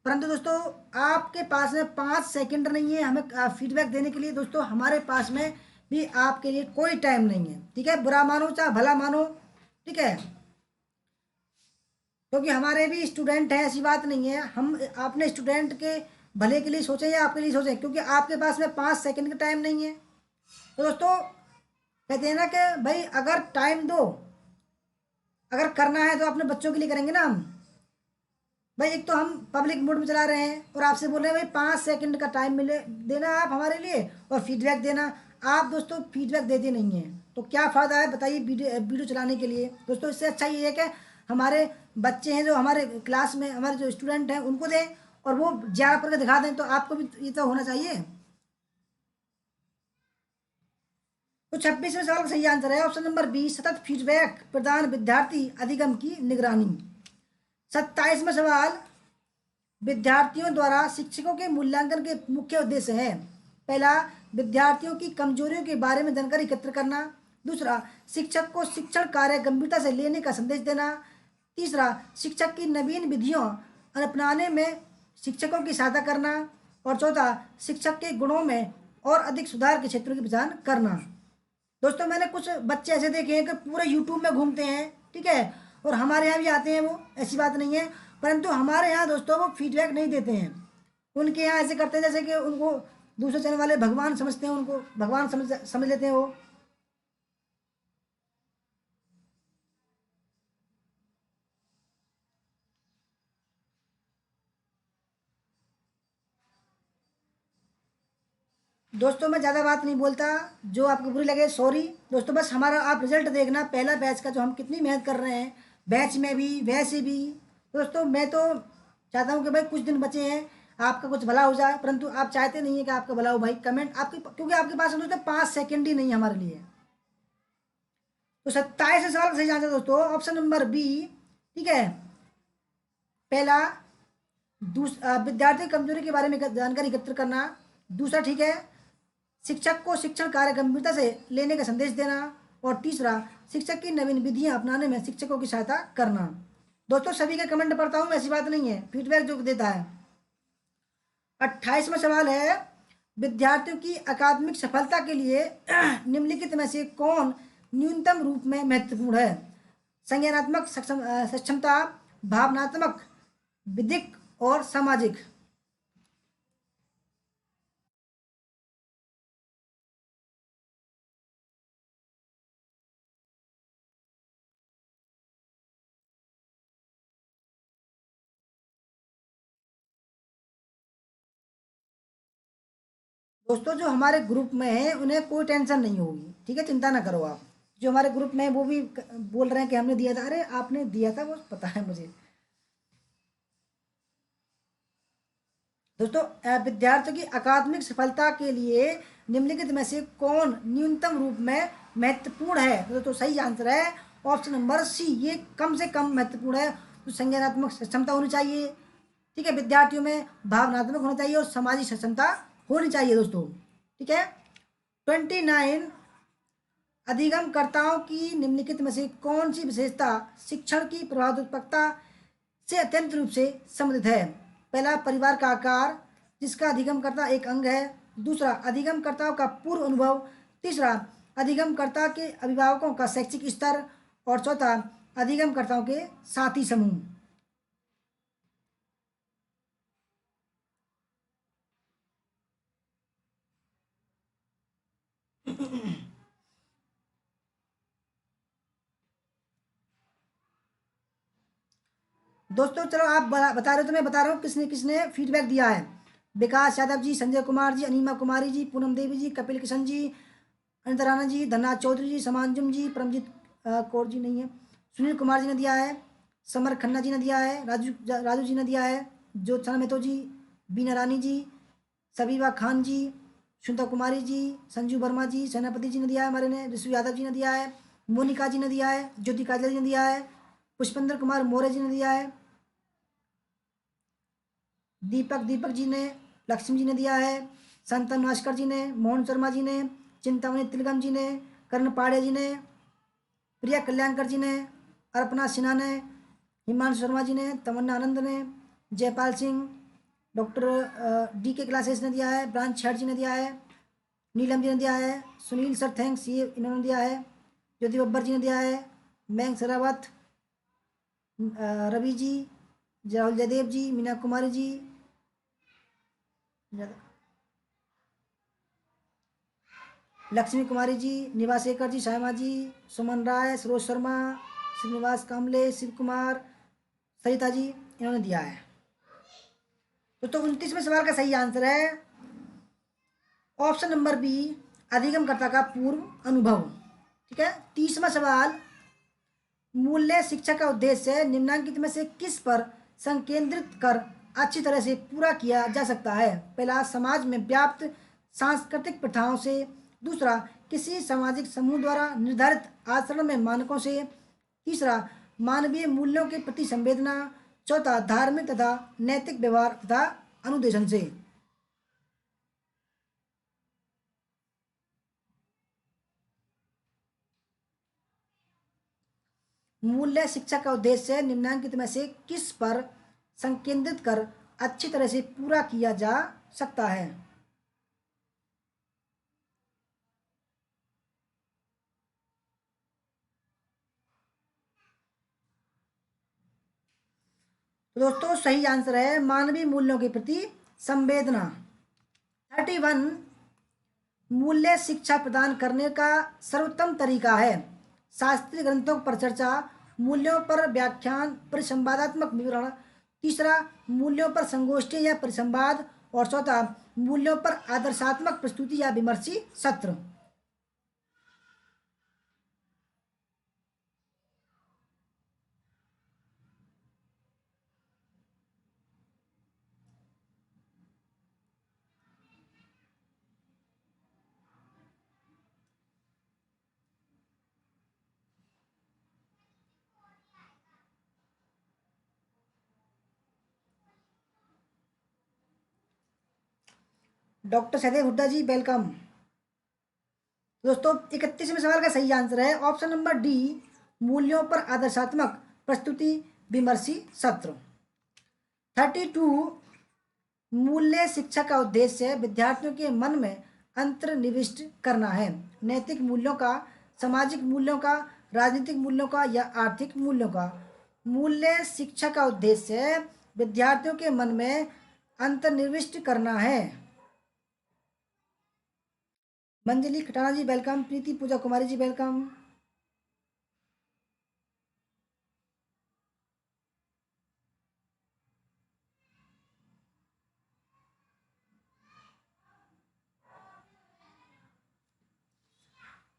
परंतु दोस्तों आपके पास में 5 सेकंड नहीं है हमें फीडबैक देने के लिए। दोस्तों हमारे पास में भी आपके लिए कोई टाइम नहीं है। ठीक है, बुरा मानो चाहे भला मानो। ठीक है, क्योंकि हमारे भी स्टूडेंट हैं, ऐसी बात नहीं है। हम अपने स्टूडेंट के भले के लिए सोचें या आपके लिए सोचें, क्योंकि आपके पास में 5 सेकंड का टाइम नहीं है। तो दोस्तों कहते हैं ना कि भाई अगर टाइम दो, अगर करना है तो अपने बच्चों के लिए करेंगे ना हम। भाई एक तो हम पब्लिक मोड में चला रहे हैं और आपसे बोल रहे हैं भाई 5 सेकंड का टाइम मिले देना आप हमारे लिए और फीडबैक देना। आप दोस्तों फीडबैक देते नहीं हैं तो क्या फ़ायदा है बताइए वीडियो वीडियो चलाने के लिए। दोस्तों इससे अच्छा ये है कि हमारे बच्चे हैं जो हमारे क्लास में, हमारे जो स्टूडेंट हैं उनको दें और वो ज्यादा करके दिखा दें, तो आपको भी ये तो होना चाहिए। तो 26वें सवाल का सही आंसर है ऑप्शन नंबर बी, सतत फीडबैक प्रदान, विद्यार्थी अधिगम की निगरानी। 27वां सवाल, विद्यार्थियों द्वारा शिक्षकों के मूल्यांकन के मुख्य उद्देश्य हैं। पहला, विद्यार्थियों की कमजोरियों के बारे में जानकारी एकत्र करना। दूसरा, शिक्षक को शिक्षण कार्य गंभीरता से लेने का संदेश देना। तीसरा, शिक्षक की नवीन विधियों अपनाने में शिक्षकों की सहायता करना। और चौथा, शिक्षक के गुणों में और अधिक सुधार के क्षेत्रों की पहचान करना। दोस्तों मैंने कुछ बच्चे ऐसे देखे हैं कि पूरे यूट्यूब में घूमते हैं, ठीक है, और हमारे यहाँ भी आते हैं, वो ऐसी बात नहीं है। परंतु हमारे यहाँ दोस्तों वो फीडबैक नहीं देते हैं। उनके यहाँ ऐसे करते हैं जैसे कि उनको दूसरे चैनल वाले भगवान समझते हैं, उनको भगवान समझ समझ लेते हैं वो। दोस्तों मैं ज़्यादा बात नहीं बोलता, जो आपको बुरी लगे सॉरी। दोस्तों बस हमारा आप रिजल्ट देखना, पहला बैच का जो हम कितनी मेहनत कर रहे हैं, बैच में भी वैसे भी। दोस्तों मैं तो चाहता हूँ कि भाई कुछ दिन बचे हैं, आपका कुछ भला हो जाए, परंतु आप चाहते नहीं है कि आपका भला हो। भाई कमेंट आपके, क्योंकि आपके पास में दोस्तों 5 सेकंड ही नहीं है हमारे लिए। तो 27 सवाल का सही आंसर दोस्तों ऑप्शन नंबर बी। ठीक है, पहला विद्यार्थी की कमजोरी के बारे में जानकारी एकत्र करना। दूसरा ठीक है, शिक्षक को शिक्षण कार्य गंभीरता से लेने का संदेश देना। और तीसरा, शिक्षक की नवीन विधियां अपनाने में शिक्षकों की सहायता करना। दोस्तों सभी के कमेंट पढ़ता हूं, ऐसी बात नहीं है, फीडबैक जो देता है। 28वां सवाल है, विद्यार्थियों की अकादमिक सफलता के लिए निम्नलिखित में से कौन न्यूनतम रूप में महत्वपूर्ण है। संज्ञानात्मक सक्षमता, भावनात्मक, विधिक और सामाजिक। दोस्तों जो हमारे ग्रुप में है उन्हें कोई टेंशन नहीं होगी, ठीक है, चिंता ना करो आप। जो हमारे ग्रुप में है वो भी बोल रहे हैं कि हमने दिया था। अरे आपने दिया था वो पता है मुझे। दोस्तों विद्यार्थियों की अकादमिक सफलता के लिए निम्नलिखित में से कौन न्यूनतम रूप में महत्वपूर्ण है, तो सही आंसर है ऑप्शन नंबर सी, ये कम से कम महत्वपूर्ण है। तो संज्ञानात्मक सक्षमता होनी चाहिए, ठीक है, विद्यार्थियों में भावनात्मक होना चाहिए और सामाजिक सक्षमता होनी चाहिए दोस्तों, ठीक है। 29, अधिगमकर्ताओं की निम्नलिखित में से कौन सी विशेषता शिक्षण की प्रभावत्मकता से अत्यंत रूप से संबंधित है? पहला, परिवार का आकार जिसका अधिगमकर्ता एक अंग है। दूसरा, अधिगमकर्ताओं का पूर्व अनुभव। तीसरा, अधिगमकर्ता के अभिभावकों का शैक्षिक स्तर। और चौथा, अधिगमकर्ताओं के साथी समूह। दोस्तों चलो आप बता रहे हो तो मैं बता रहा हूँ किसने किसने फीडबैक दिया है। विकास यादव जी, संजय कुमार जी, अनिमा कुमारी जी, पूनम देवी जी, कपिल किशन जी, अनिता राणा जी, धनराज चौधरी जी, समांजुम जी, परमजीत कौर जी नहीं है, सुनील कुमार जी ने दिया है, समर खन्ना जी ने दिया है, राजू जी ने दिया है, ज्योत्सना मेहतो जी, बीना रानी जी, सबीबा खान जी, सुनीता कुमारी जी, संजू वर्मा जी, सेनापति जी ने दिया है हमारे ने, ऋषु यादव जी ने दिया है, मोनिका जी ने दिया है, ज्योति काजल जी ने दिया है, पुष्पेंद्र कुमार मौर्य जी ने दिया है, दीपक जी ने, लक्ष्मी जी ने दिया है, संतन भास्कर जी ने, मोहन शर्मा जी ने, चिंतामणि तिलगम जी ने, कर्ण पाड़े जी ने, प्रिया कल्याणकर जी ने, अर्पणा सिन्हा ने, हिमांशु शर्मा जी ने, तमन्ना आनंद ने, जयपाल सिंह, डॉक्टर डी के क्लासेस ने दिया है, ब्रांच छठ जी ने दिया है, नीलम जी ने दिया है, सुनील सर थैंक्स ये इन्होंने दिया है, ज्योति बब्बर जी ने दिया है, मयंक सरावत, रवि जी, राहुल जयदेव जी, मीना कुमारी जी, लक्ष्मी कुमारी जी, निवासेकर जी, श्यामा जी, सुमन राय, सरोज शर्मा, श्रीनिवास कामले, शिव कुमार, सरिता जी, इन्होंने दिया है। तो 29वें सवाल का सही आंसर है ऑप्शन नंबर बी, अधिगमकर्ता का पूर्व अनुभव, ठीक है। 30वां सवाल, मूल्य शिक्षा का उद्देश्य निम्नलिखित में से किस पर संकेंद्रित कर अच्छी तरह से पूरा किया जा सकता है? पहला, समाज में व्याप्त सांस्कृतिक प्रथाओं से। दूसरा, किसी सामाजिक समूह द्वारा निर्धारित आचरण में मानकों से। तीसरा, मानवीय मूल्यों के प्रति संवेदना। चौथा, धार्मिक तथा नैतिक व्यवहार तथा अनुदेशन से। मूल्य शिक्षा का उद्देश्य निम्नलिखित में से किस पर संकेंद्रित कर अच्छी तरह से पूरा किया जा सकता है? तो दोस्तों सही आंसर है मानवीय मूल्यों के प्रति संवेदना। 31, मूल्य शिक्षा प्रदान करने का सर्वोत्तम तरीका है। शास्त्रीय ग्रंथों पर चर्चा, मूल्यों पर व्याख्यान, परिसंवादात्मक विवरण। तीसरा, मूल्यों पर संगोष्ठी या परिसंवाद। और चौथा, मूल्यों पर आदर्शात्मक प्रस्तुति या विमर्शी सत्र। डॉक्टर सदैव हुड्डा जी वेलकम। दोस्तों 31वें सवाल का सही आंसर है ऑप्शन नंबर डी, मूल्यों पर आदर्शात्मक प्रस्तुति विमर्शी सत्र। 32, मूल्य शिक्षा का उद्देश्य विद्यार्थियों के मन में अंतर्निविष्ट करना है। नैतिक मूल्यों का, सामाजिक मूल्यों का, राजनीतिक मूल्यों का या आर्थिक मूल्यों का। मूल्य शिक्षा का उद्देश्य विद्यार्थियों के मन में अंतर्निविष्ट करना है। मंजली खटाना जी वेलकम, प्रीति पूजा कुमारी जी वेलकम।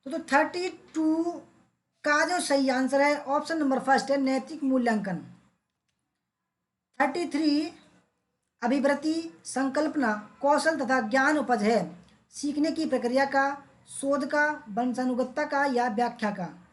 तो 32 का जो सही आंसर है ऑप्शन नंबर फर्स्ट है नैतिक मूल्यांकन। 33, अभिवृत्ति, संकल्पना, कौशल तथा ज्ञान उपज है सीखने की प्रक्रिया का शोध का, वंशानुगतता का या व्याख्या का?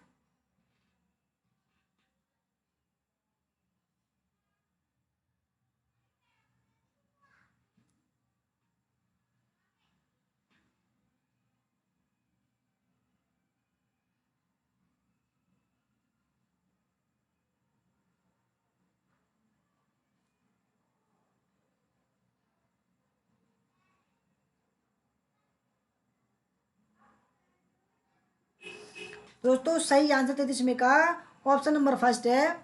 दोस्तों सही आंसर 33 में का ऑप्शन नंबर फर्स्ट है,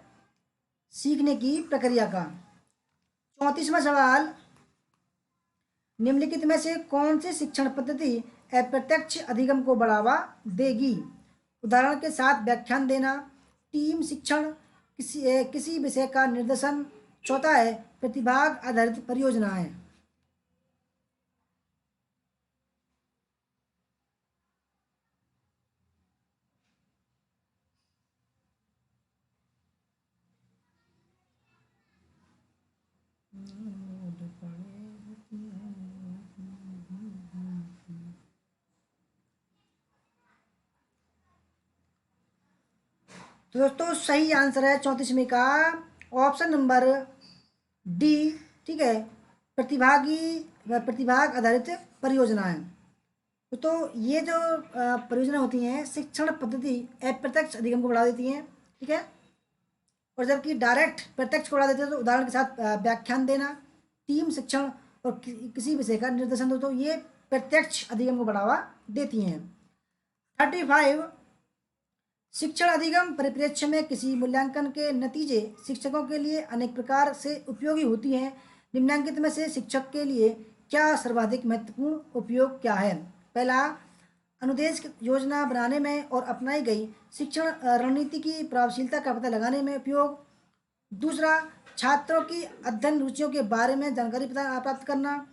सीखने की प्रक्रिया का। 34वां सवाल, निम्नलिखित में से कौन सी शिक्षण पद्धति अप्रत्यक्ष अधिगम को बढ़ावा देगी? उदाहरण के साथ व्याख्यान देना, टीम शिक्षण, किसी विषय का निर्देशन। चौथा है प्रतिभाग आधारित परियोजनाएं। तो दोस्तों सही आंसर है 34 का ऑप्शन नंबर डी। ठीक है, प्रतिभागी व प्रतिभाग आधारित परियोजनाएं। तो ये जो परियोजना होती हैं शिक्षण पद्धति अप्रत्यक्ष अधिगम को बढ़ा देती हैं। ठीक है, और जबकि डायरेक्ट प्रत्यक्ष को बढ़ा देते हैं। तो उदाहरण के साथ व्याख्यान देना, टीम शिक्षण और किसी विषय का निर्देशन, दोस्तों ये प्रत्यक्ष अधिगम को बढ़ावा देती हैं। 35, शिक्षण अधिगम परिप्रेक्ष्य में किसी मूल्यांकन के नतीजे शिक्षकों के लिए अनेक प्रकार से उपयोगी होती हैं। निम्नलिखित में से शिक्षक के लिए क्या सर्वाधिक महत्वपूर्ण उपयोग क्या है? पहला, अनुदेश योजना बनाने में और अपनाई गई शिक्षण रणनीति की प्रभावशीलता का पता लगाने में उपयोग। दूसरा, छात्रों की अध्ययन रुचियों के बारे में जानकारी प्राप्त करना।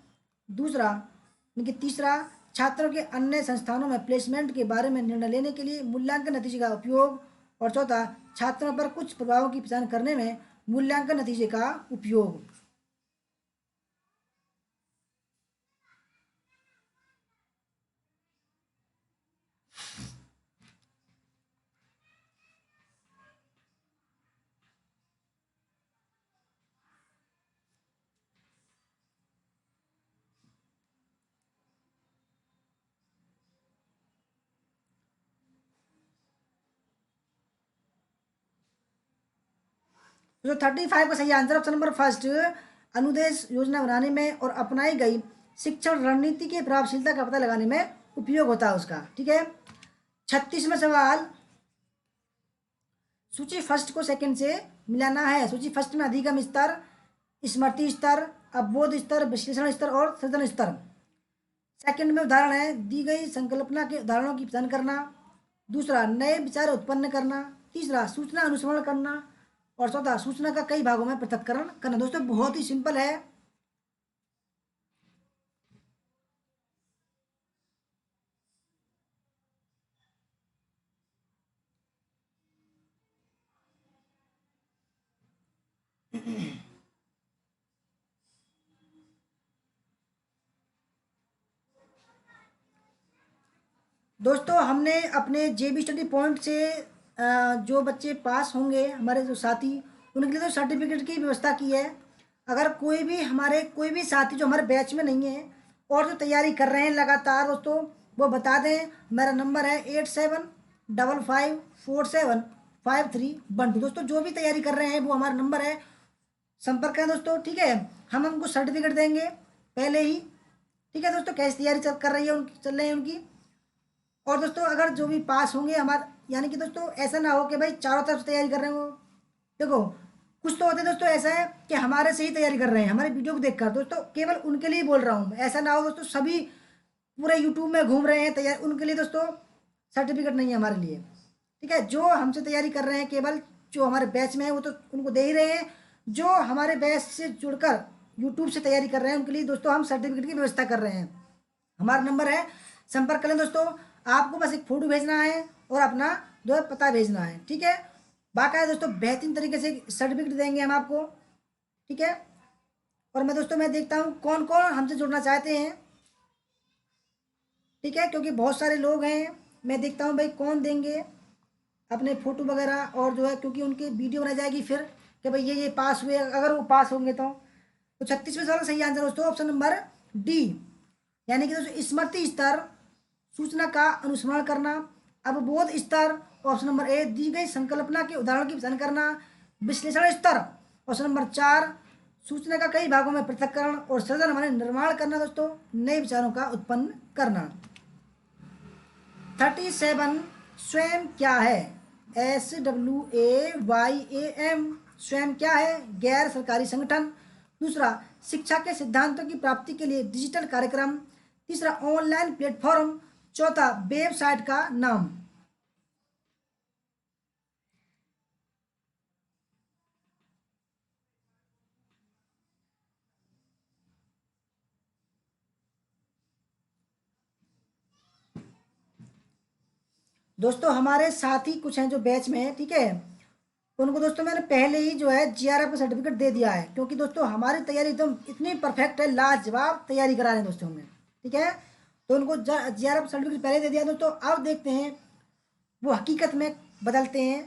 दूसरा, यानी कि तीसरा, छात्रों के अन्य संस्थानों में प्लेसमेंट के बारे में निर्णय लेने के लिए मूल्यांकन नतीजे का उपयोग। और चौथा, छात्रों पर कुछ प्रभावों की पहचान करने में मूल्यांकन नतीजे का उपयोग। तो 35 का सही आंसर ऑप्शन नंबर फर्स्ट, अनुदेश योजना बनाने में और अपनाई गई शिक्षण रणनीति की प्रभावशीलता का पता लगाने में उपयोग होता है उसका। ठीक है, 36वां सवाल, सूची फर्स्ट को सेकंड से मिलाना है। सूची फर्स्ट में अधिगम स्तर, स्मृति स्तर, अवबोध स्तर, विश्लेषण स्तर और सृजन स्तर। सेकंड में उदाहरण है, दी गई संकल्पना के उदाहरणों की पहचान करना। दूसरा, नए विचार उत्पन्न करना। तीसरा, सूचना अनुसरण करना। और चौथा, सूचना का कई भागों में पृथक्करण करना। दोस्तों बहुत ही सिंपल है। दोस्तों हमने अपने JB स्टडी पॉइंट से जो बच्चे पास होंगे, हमारे जो साथी, उनके लिए तो सर्टिफिकेट की व्यवस्था की है। अगर कोई भी साथी जो हमारे बैच में नहीं है और जो तैयारी कर रहे हैं लगातार, दोस्तों वो बता दें। मेरा नंबर है 8755475312। दोस्तों जो भी तैयारी कर रहे हैं वो हमारा नंबर है, संपर्क करें दोस्तों। ठीक है, हम उनको सर्टिफिकेट देंगे पहले ही। ठीक है दोस्तों, कैसी तैयारी कर रही है उनकी, चल रही है उनकी। और दोस्तों अगर जो भी पास होंगे हमारे, यानी कि दोस्तों ऐसा ना हो कि भाई चारों तरफ से तैयारी कर रहे हो। देखो कुछ तो होते हैं दोस्तों, ऐसा है कि हमारे से ही तैयारी कर रहे हैं, हमारे वीडियो को देखकर। दोस्तों केवल उनके लिए बोल रहा हूँ, ऐसा ना हो दोस्तों सभी पूरे यूट्यूब में घूम रहे हैं तैयारी, उनके लिए दोस्तों सर्टिफिकेट नहीं है हमारे लिए। ठीक है, जो हमसे तैयारी कर रहे हैं, केवल जो हमारे बैच में है वो तो उनको दे ही रहे हैं। जो हमारे बैच से जुड़कर यूट्यूब से तैयारी कर रहे हैं उनके लिए दोस्तों हम सर्टिफिकेट की व्यवस्था कर रहे हैं। हमारा नंबर है, संपर्क करें दोस्तों। आपको बस एक फोटो भेजना है और अपना जो है पता भेजना है। ठीक है, बाकायदा दोस्तों बेहतरीन तरीके से सर्टिफिकेट देंगे हम आपको। ठीक है, और मैं दोस्तों मैं देखता हूँ कौन कौन हमसे जुड़ना चाहते हैं। ठीक है, क्योंकि बहुत सारे लोग हैं, मैं देखता हूँ भाई कौन देंगे अपने फोटो वगैरह, और जो है क्योंकि उनकी वीडियो बनाई जाएगी फिर कि भाई ये पास हुए, अगर वो पास होंगे तो 36वें सवाल का सही आंसर दोस्तों ऑप्शन नंबर डी, यानी कि दोस्तों स्मृति स्तर, सूचना का अनुस्मरण करना, अवबोध स्तर ऑप्शन नंबर ए, दी गई संकल्पना के उदाहरण की पहचान करना, विश्लेषण स्तर ऑप्शन नंबर चार, सूचना का कई भागों में पृथक्करण, और सृजन माने निर्माण करना दोस्तों, नए विचारों का उत्पन्न करना। 37 स्वयं क्या है, SWAYAM, स्वयं क्या है, गैर सरकारी संगठन। दूसरा, शिक्षा के सिद्धांतों की प्राप्ति के लिए डिजिटल कार्यक्रम। तीसरा, ऑनलाइन प्लेटफॉर्म। चौथा, वेबसाइट का नाम। दोस्तों हमारे साथी कुछ हैं जो बैच में है, ठीक है, उनको दोस्तों मैंने पहले ही जो है GRF का सर्टिफिकेट दे दिया है, क्योंकि दोस्तों हमारी तैयारी एकदम इतनी परफेक्ट है, लाजवाब तैयारी करा रहे हैं दोस्तों हमें, ठीक है। तो उनको GRF सर्टिफिकेट पहले दे दिया दोस्तों, अब देखते हैं वो हकीकत में बदलते हैं,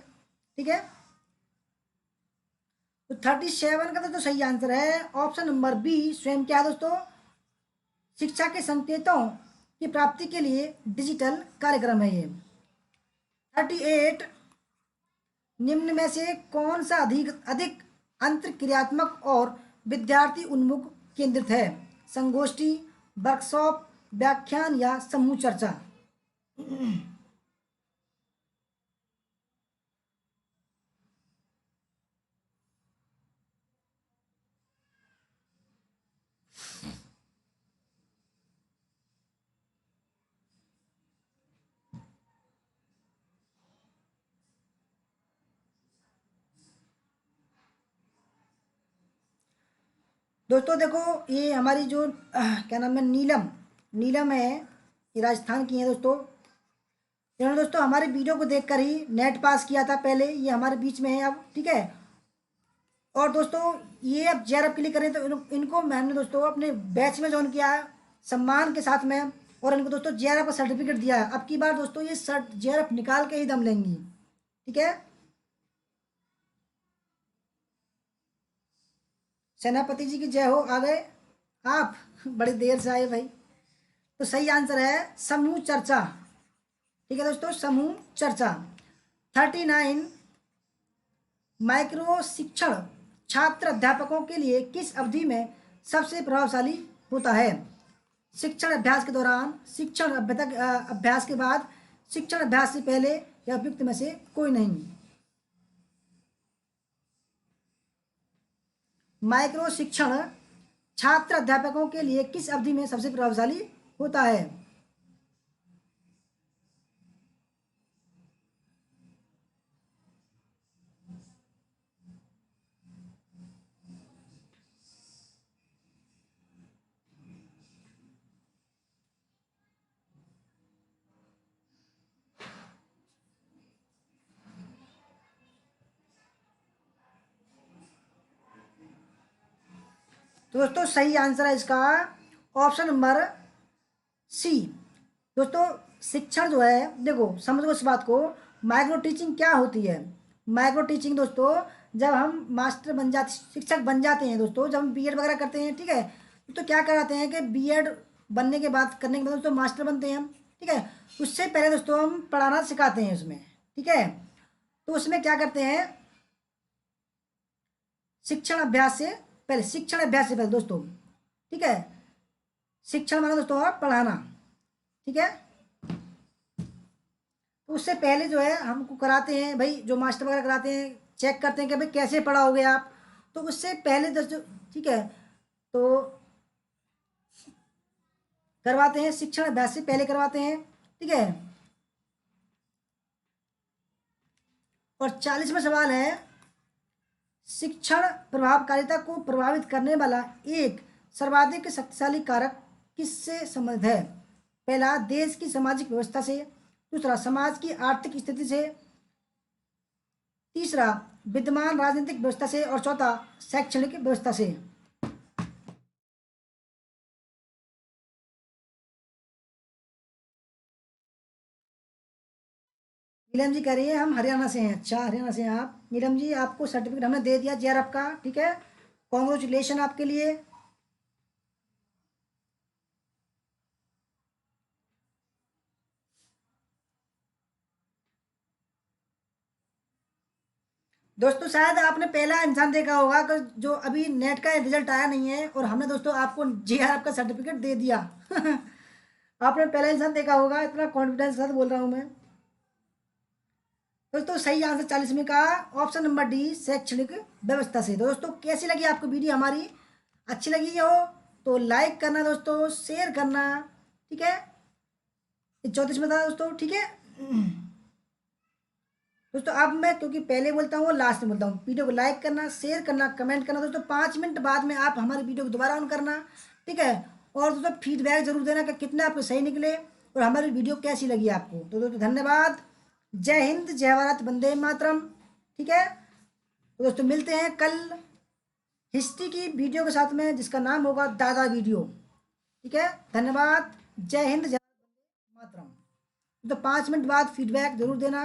ठीक है। तो 37 का दोस्तों सही आंसर है ऑप्शन नंबर बी, स्वयं क्या है दोस्तों, शिक्षा के संकेतों की प्राप्ति के लिए डिजिटल कार्यक्रम है ये। 38, निम्न में से कौन सा अधिक अधिक अंतरक्रियात्मक और विद्यार्थी उन्मुख केंद्रित है, संगोष्ठी, वर्कशॉप, व्याख्यान या समूह चर्चा। दोस्तों देखो, ये हमारी जो क्या नाम है, नीलम, नीलम है, ये राजस्थान की है दोस्तों। इन्होंने दोस्तों हमारे वीडियो को देखकर ही नेट पास किया था पहले, ये हमारे बीच में है अब, ठीक है। और दोस्तों ये अब JRF के लिए करें तो इनको मैम ने दोस्तों अपने बैच में ज्वाइन किया है सम्मान के साथ में, और इनको दोस्तों JRF का सर्टिफिकेट दिया है। अब की बार दोस्तों ये JRF निकाल के ही दम लेंगी, ठीक है। सेनापति जी की जय हो, आ गए आप, बड़ी देर से आए भाई। तो सही आंसर है समूह चर्चा, ठीक है दोस्तों, समूह चर्चा। 39, माइक्रो शिक्षण छात्र अध्यापकों के लिए किस अवधि में सबसे प्रभावशाली होता है, शिक्षण अभ्यास के दौरान, शिक्षण अभ्यास के बाद, शिक्षण अभ्यास से पहले, या उपयुक्त में से कोई नहीं। माइक्रो शिक्षण छात्र अध्यापकों के लिए किस अवधि में सबसे प्रभावशाली होता है। तो दोस्तों सही आंसर है इसका ऑप्शन नंबर सी। दोस्तों शिक्षण जो है, देखो समझो इस बात को, माइक्रो टीचिंग क्या होती है। माइक्रो टीचिंग दोस्तों, जब हम मास्टर बन जाते, शिक्षक बन जाते हैं दोस्तों, जब हम BEd वगैरह करते हैं, ठीक है, तो क्या कराते हैं कि BEd बनने के बाद, करने के बाद दोस्तों मास्टर बनते हैं हम, ठीक है। उससे पहले दोस्तों हम पढ़ाना सिखाते हैं उसमें, ठीक है। तो उसमें क्या करते हैं, शिक्षण अभ्यास से पहले, शिक्षण अभ्यास से पहले दोस्तों, ठीक है, शिक्षण माना दोस्तों आप पढ़ाना, ठीक है। तो उससे पहले जो है हमको कराते हैं भाई, जो मास्टर वगैरह कराते हैं, चेक करते हैं कि भाई कैसे पढ़ाओगे आप, तो उससे पहले दोस्तों, ठीक है, तो करवाते हैं, शिक्षण अभ्यास से पहले करवाते हैं, ठीक है। और 40वां सवाल है, शिक्षण प्रभावकारिता को प्रभावित करने वाला एक सर्वाधिक शक्तिशाली कारक किससे संबंधित है। पहला, देश की सामाजिक व्यवस्था से। दूसरा, समाज की आर्थिक स्थिति से। तीसरा, विद्यमान राजनीतिक व्यवस्था से। और चौथा, शैक्षणिक व्यवस्था से। नीलम जी कह रही है हम हरियाणा से हैं। अच्छा, हरियाणा से हैं आप। नीलम जी, आपको सर्टिफिकेट हमने दे दिया जेआरएफ का, ठीक है, कॉन्ग्रेचुलेशन आपके लिए। दोस्तों शायद आपने पहला इंसान देखा होगा कि जो अभी नेट का रिजल्ट आया नहीं है और हमने दोस्तों आपको जेआरएफ का सर्टिफिकेट दे दिया। आपने पहला इंसान देखा होगा, इतना कॉन्फिडेंस के साथ बोल रहा हूँ मैं। दोस्तों सही आंसर 40 में का ऑप्शन नंबर डी, शैक्षणिक व्यवस्था से। तो दोस्तों कैसी लगी आपको वीडियो हमारी? अच्छी लगी हो तो लाइक करना दोस्तों, शेयर करना, ठीक है। 34 में था दोस्तों, ठीक है। दोस्तों अब मैं क्योंकि पहले बोलता हूँ लास्ट में बोलता हूँ, वीडियो को लाइक करना, शेयर करना, कमेंट करना दोस्तों। 5 मिनट बाद में आप हमारी वीडियो को दोबारा ऑन करना, ठीक है। और दोस्तों फीडबैक जरूर देना कि कितने आपके सही निकले और हमारी वीडियो कैसी लगी आपको। तो दोस्तों धन्यवाद। जय हिंद, जय भारत, वंदे मातरम, ठीक है। तो दोस्तों मिलते हैं कल हिस्ट्री की वीडियो के साथ में जिसका नाम होगा दादा वीडियो, ठीक है। धन्यवाद। जय हिंद, जय मातरम। तो 5 मिनट बाद फीडबैक जरूर देना।